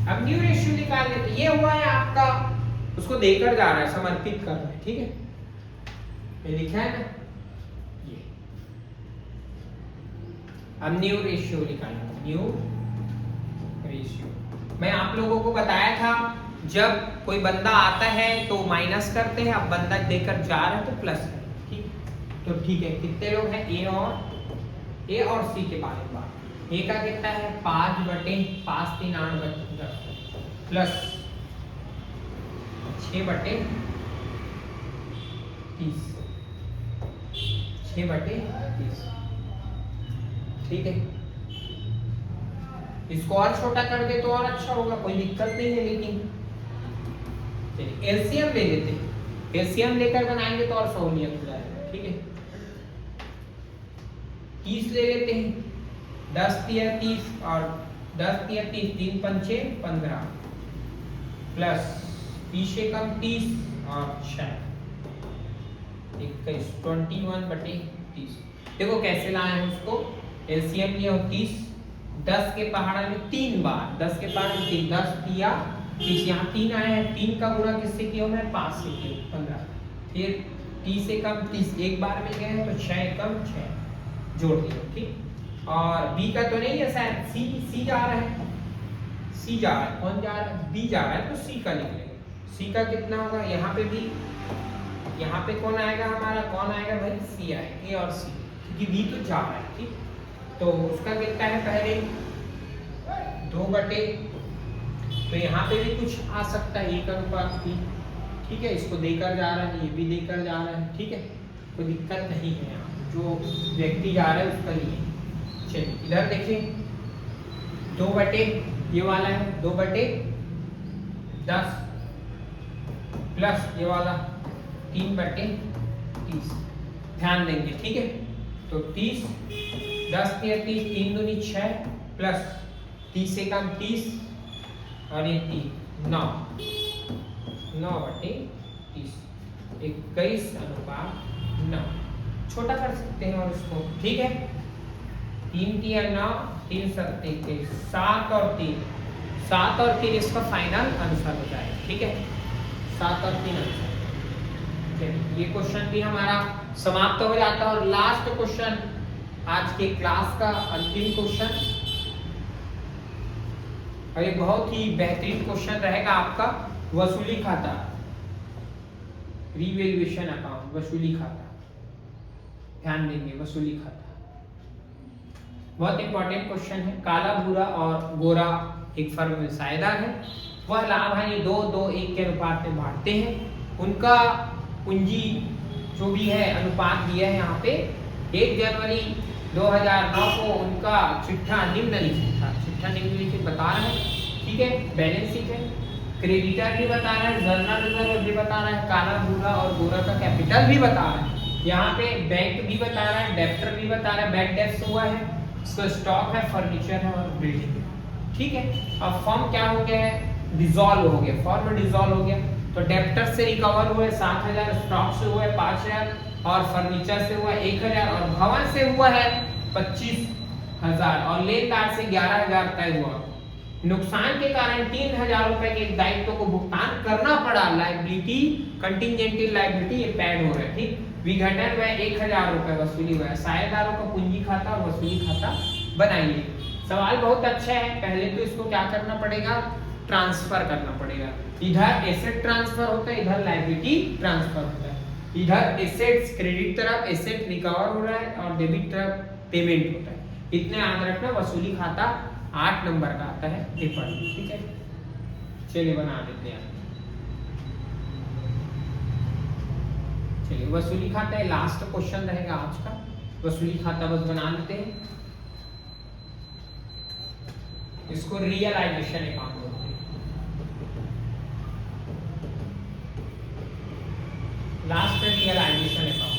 अब न्यू रेशियो निकाल लेते। ये हुआ है आपका, उसको देकर जा रहा है, समर्पित कर रहा है। ठीक है, ये लिखा है ना, ये। अब न्यू रेशियो निकालेंगे, न्यू रेशियो। मैं आप लोगों को बताया था, जब कोई बंदा आता है तो माइनस करते हैं, अब बंदा देकर जा रहा है तो प्लस है। ठीक, तो ठीक है, कितने लोग हैं? ए और सी के बारे में बात। ए का कितना है? 5/5, 3 8/10 प्लस 6/30, 6/30। ठीक है, इसको और छोटा कर दे तो और अच्छा होगा, कोई दिक्कत नहीं है। लेकिन चलिए एलसीएम ले लेते हैं, एलसीएम लेकर बनाएंगे तो और सहूलियत हो जाएगा। ठीक है, 30 ले लेते हैं। 10 तिया 30 और 10 तिया 30, 3 पंचे 15 प्लस 30 एकम 30 और 6 21, 21/30। देखो कैसे लाए हैं उसको, एलसीएम लिया हो 30, 10 के पहाड़ा में 3 बार, 10 के पहाड़ा में 3, 10 तिया 30, यहाँ 3 आया है, 3 का गुणा किससे किया मैं? 5 से किया, 15। फिर 30 एकम 30 एक बार मिल गया है, तो 6 एकम 6 जोड़ दिया। ठीक, और बी का तो नहीं है शायद, सी जा रहा है, सी जा रहा है। कौन जा रहा है? बी जा रहा है, तो सी का लिख लेंगे। सी का कितना होगा? यहाँ पे भी, यहाँ पे कौन आएगा हमारा? कौन आएगा भाई? सी आएगा, ए और सी, क्योंकि बी तो जा रहा है। ठीक, तो उसका कितना है? पहले 2/, तो यहाँ पे भी कुछ आ सकता है, 1:3। ठीक है, इसको देकर जा रहा है, ये भी देकर जा रहा है। ठीक है, कोई दिक्कत नहीं है यहाँ, जो व्यक्ति जा रहा है उसका लिए। चलिए इधर देखिए, 2/, ये वाला है 2/10 प्लस ये वाला 3/30। ध्यान देंगे। ठीक है, तो 30, 10 तिया 30, 3 दूनी 6 प्लस 30 एकम 30 और ये 3, 9, 9/30, 21:9। छोटा कर सकते हैं और इसको। ठीक है, 3 तिया 9, 3 7 21, 7 और 3 इसका फाइनल आंसर हो जाएगा। ठीक है, 7 और 3 आंसर। ये क्वेश्चन भी हमारा समाप्त हो जाता है। और लास्ट क्वेश्चन आज के क्लास का, अंतिम क्वेश्चन, और ये बहुत ही बेहतरीन क्वेश्चन रहेगा आपका, वसूली खाता, रिवैल्यूएशन अकाउंट, वसूली खाता। ध्यान देंगे, वसूली खाता बहुत इंपॉर्टेंट क्वेश्चन है। काला, भूरा और गोरा एक फर्म में साझेदार है, वह लाभ हानि 2-2-1 के अनुपात में बांटते हैं। उनका पूंजी जो भी है अनुपात दिया है यहाँ पे। 1 जनवरी 2009 को उनका चिट्ठा निम्नलिखित था। चिट्ठा अन्यथा निम्नलिखित बता रहा है, ठीक है। बैलेंस शीट है, क्रेडिटर भी बता रहा है, जनरल रिजर्व भी बता रहा है, काला भूरा और गोरा का कैपिटल भी बता रहा है, यहाँ पे बैंक भी बता रहा है, डेप्टर भी बता रहा है, बैड डेब्ट्स हुआ है, इसका स्टॉक है, फर्नीचर है और बिल्डिंग है, ठीक है। अब फर्म क्या हो गया है, डिसॉल्व हो गया, फर्म डिसॉल्व हो गया, तो डेप्टर से रिकवर हुए 7,000, स्टॉक से हुआ है 5,000 और फर्नीचर से हुआ 1,000 और भवन से हुआ है 25,000 और लेनदार से 11,000 तय हुआ। नुकसान के कारण 3,000 रुपए के दायित्व को भुगतान करना पड़ा, लायबिलिटी कंटिजेंट लायबिलिटी ये पैड हो रहा है, ठीक। विघटन व्यय 1,000 रुपए वसूली हुआ है, साझेदारों का पूंजी खाता और वसूली खाता बनाइए। सवाल बहुत अच्छा है, पहले तो इसको क्या करना पड़ेगा, ट्रांसफर करना पड़ेगा। इधर एसेट ट्रांसफर होता है, इधर लायबिलिटी ट्रांसफर होता है। इधर एसेट्स क्रेडिट तरफ एसेट रिकवर हो रहा है और डेबिट तरफ पेमेंट होता है। इतने याद रखना, वसूली खाता 8 नंबर का आता है पेपर, ठीक है। चलिए बना देते हैं, चलिए वसूली खाता है, लास्ट क्वेश्चन रहेगा आज का। वसूली खाता बस बना लेते हैं, इसको रियलाइजेशन अकाउंट बोलते हैं। लास्ट रियलाइजेशन अकाउंट,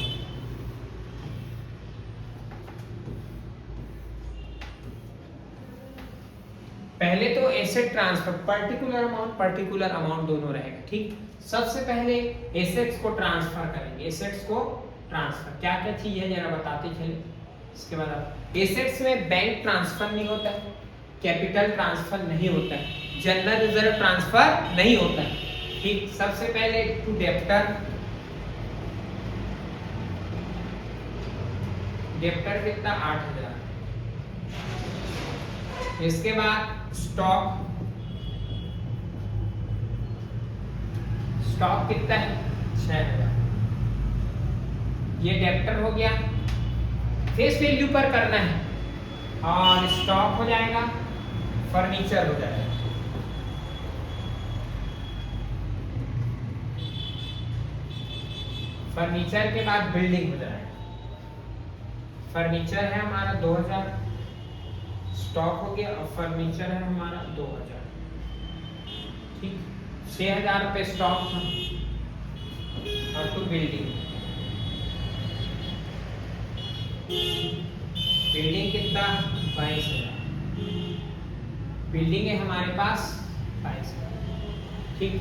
पहले तो एसेट ट्रांसफर पर्टिकुलर अमाउंट दोनों रहेगा, ठीक। सबसे पहले एसेट्स को ट्रांसफर करेंगे, एसेट्स को ट्रांसफर क्या क्या चीज है जरा बताते चले। इसके बाद एसेट्स में बैंक ट्रांसफर नहीं होता है, कैपिटल ट्रांसफर नहीं होता है, जनरल रिजर्व ट्रांसफर नहीं होता है, ठीक। सबसे पहले टू डेप्टर, डेप्टर कितना 8,000। इसके बाद स्टॉक, स्टॉक कितना है 6,000, ये डेप्टर हो गया, फेस वैल्यू पर करना है और स्टॉक हो जाएगा, फर्नीचर हो जाएगा, फर्नीचर के बाद बिल्डिंग हो जाएगा। फर्नीचर है हमारा 2,000, स्टॉक हो गया और फर्नीचर है हमारा 2,000, ठीक। 6,000 रुपए स्टॉक था और टू बिल्डिंग, बिल्डिंग कितना 22,000, बिल्डिंग है हमारे पास 22,000, ठीक।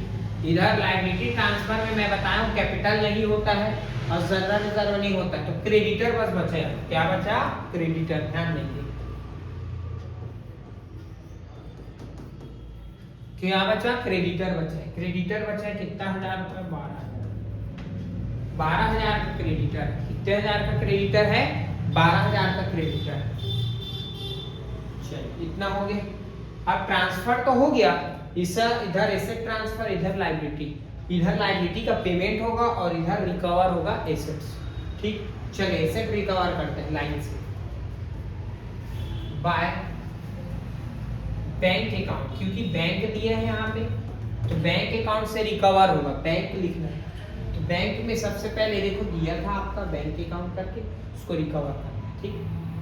इधर लायबिलिटी ट्रांसफर में मैं बताया हूँ कैपिटल नहीं होता है और जनरल रिजर्व नहीं होता है, तो क्रेडिटर बस बचा, क्या बचा, क्रेडिटर, ध्यान देंगे क्या बचा, क्रेडिटर बचा है। क्रेडिटर बचा है कितना 1,000 रुपए, 12,000 का क्रेडिटर है। कितने हजार का क्रेडिटर है, 12,000 का क्रेडिटर है। चलिए इतना हो गया। अब ट्रांसफर तो हो गया, इधर एसेट ट्रांसफर, इधर लायबिलिटी, इधर लायबिलिटी का पेमेंट होगा और इधर रिकवर होगा एसेट्स, ठीक। चलिए एसेट रिकवर करते हैं लाइन से, बाय बैंक अकाउंट, क्योंकि बैंक दिए हैं यहाँ पे तो बैंक अकाउंट से रिकवर होगा, बैंक लिखना है। तो बैंक में सबसे पहले देखो दिया था आपका बैंक अकाउंट करके, उसको रिकवर करना है, ठीक।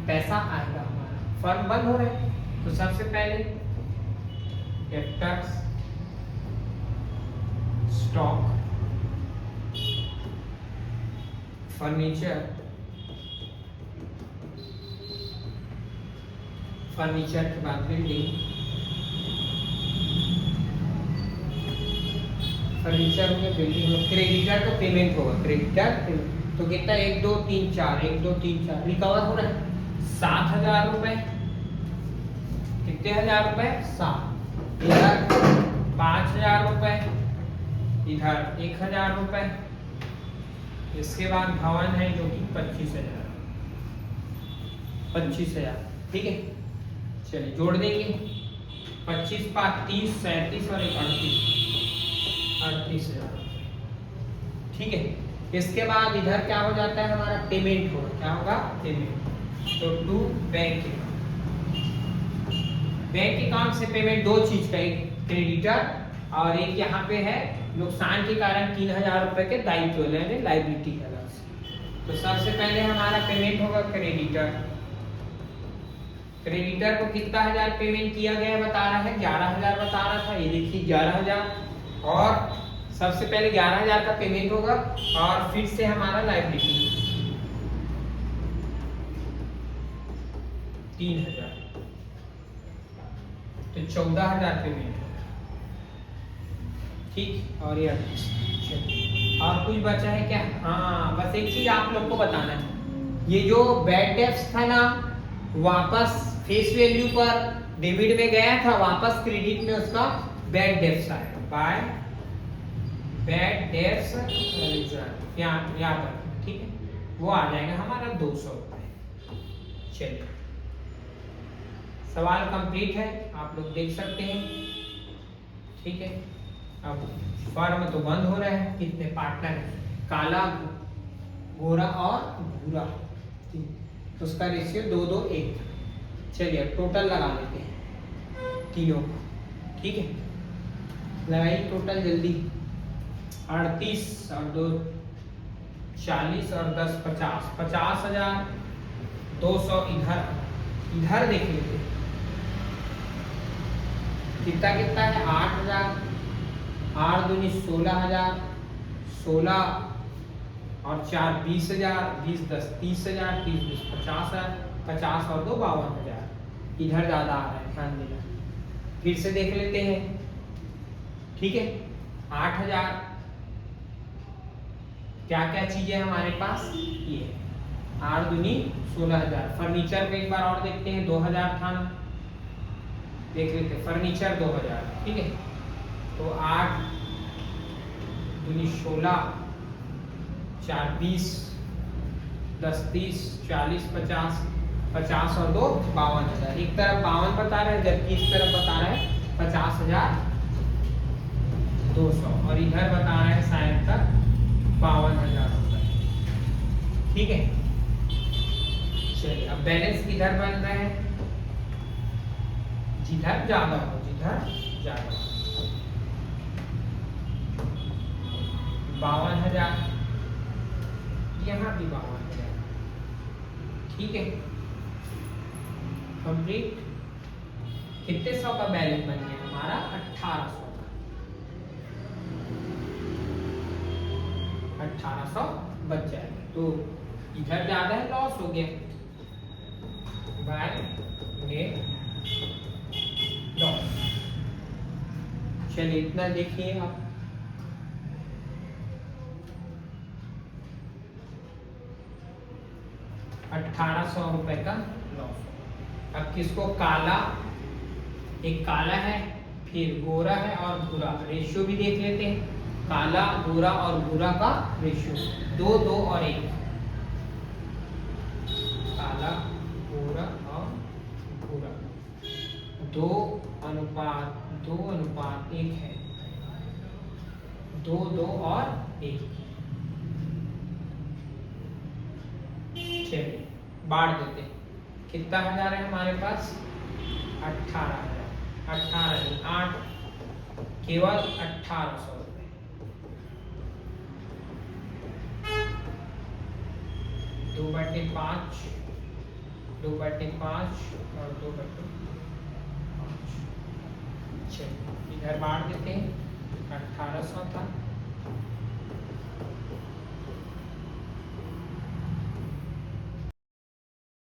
पैसा आएगा हमारा, फर्म बंद हो रहा है तो सबसे पहले डेब्टर्स, स्टॉक, फर्नीचर, फर्नीचर के बाद बिल्डिंग, फर्नीचर हो गया, बिल्डिंग हो, क्रेडिटर तो पेमेंट होगा, क्रेडिटर तो कितना 1 2 3 4, 1 2 3 4 रिकवर हो रहा है 7,000 रुपए, कितने हजार रुपए 7, इधर 5,000 रुपए, इधर 1,000 रुपए, इसके बाद भवन है जो कि 25,000, 25,000, ठीक है। चलिए जोड़ देंगे, 25 5 30 37 और 38,000, ठीक है। इसके बाद इधर क्या हो जाता है हमारा, पेमेंट होगा, क्या होगा, पेमेंट। तो to bank account, bank account से पेमेंट दो चीज का, एक क्रेडिटर और एक यहाँ पे है नुकसान के कारण 3,000 रुपए के दायित्व लेने, लायबिलिटी का लॉस। तो सबसे पहले हमारा पेमेंट होगा क्रेडिटर, क्रेडिटर को कितना हजार पेमेंट किया गया बता रहा है, 11,000 बता रहा था, ये देखिए 11,000। और सबसे पहले 11,000 का पेमेंट होगा और फिर से हमारा लायबिलिटी 3,000, तो 14,000 पेमेंट होगा। ठीक, और ये और कुछ बचा है क्या? हाँ, बस एक चीज आप लोग को बताना है, ये जो बैड डेब्ट्स था ना, वापस फेस वैल्यू पर डेबिट में गया था, वापस क्रेडिट में उसका बैड डेब्ट्स आएगा। बाय बैड डेब्ट्स यहाँ पर, ठीक है, वो आ जाएगा हमारा 200 रुपये। चलिए, सवाल कंप्लीट है, आप लोग देख सकते हैं। ठीक है, अब फर्म तो बंद हो रहा है, कितने पार्टनर हैं, काला, गोरा और भूरा, तो उसका रेशियो 2:2:1। चलिए अब टोटल लगा लेते हैं तीनों को। ठीक है, लगाइए टोटल जल्दी। 38 और 2 40 और 10 50, 50,200। इधर देख लेते कितना कितना है, 8,000, 8 दूनी 16,000, 16 और 4 20,000, 20 10 30,000, 30 20 50,000, 50 और 2 52,000। इधर ज्यादा आ रहा है, ध्यान देना। फिर से देख लेते हैं। ठीक है, 8,000, क्या क्या चीजें हमारे पास, ये 8 दूनी 16,000। फर्नीचर पे एक बार और देखते हैं, 2,000 था ना, देख लेते हैं फर्नीचर 2,000। ठीक है, तो 8 दूनी 16, 4 20, 10 30, 40 50, 50 और 2 52,000। एक तरफ 52 बता रहा है, जबकि इस तरफ बता रहा है 50,200, और इधर बता रहा है शायद तक 52,000 रुपये। ठीक है, चलिए अब बैलेंस किधर बन रहा है, जिधर ज्यादा हो, जिधर ज्यादा हो। 52,000, यहाँ भी 52,000। ठीक है, कंप्लीट। कितने 100 का बैलेंस बन गया हमारा, 1,800 का। 1,800 बच जाएगा, तो इधर ज्यादा है, लॉस हो गया, बाय नेट लॉस। चलिए इतना देखिए आप। ₹1,800 का लॉस। अब किसको, काला, एक काला है, फिर गोरा है और भूरा, रेशियो भी देख लेते हैं। काला, गोरा और भूरा का रेशियो 2 2 और 1। काला, गोरा और भूरा 2:1 है, 2 2 और 1। चलिए बांट देते हैं, कितना हजार है हमारे पास, 18,000, 18 नहीं 8, केवल 1,800 रुपये। 2/5, 2/5 और 2/5। चलिए इधर बांट देते हैं, 1,800 था,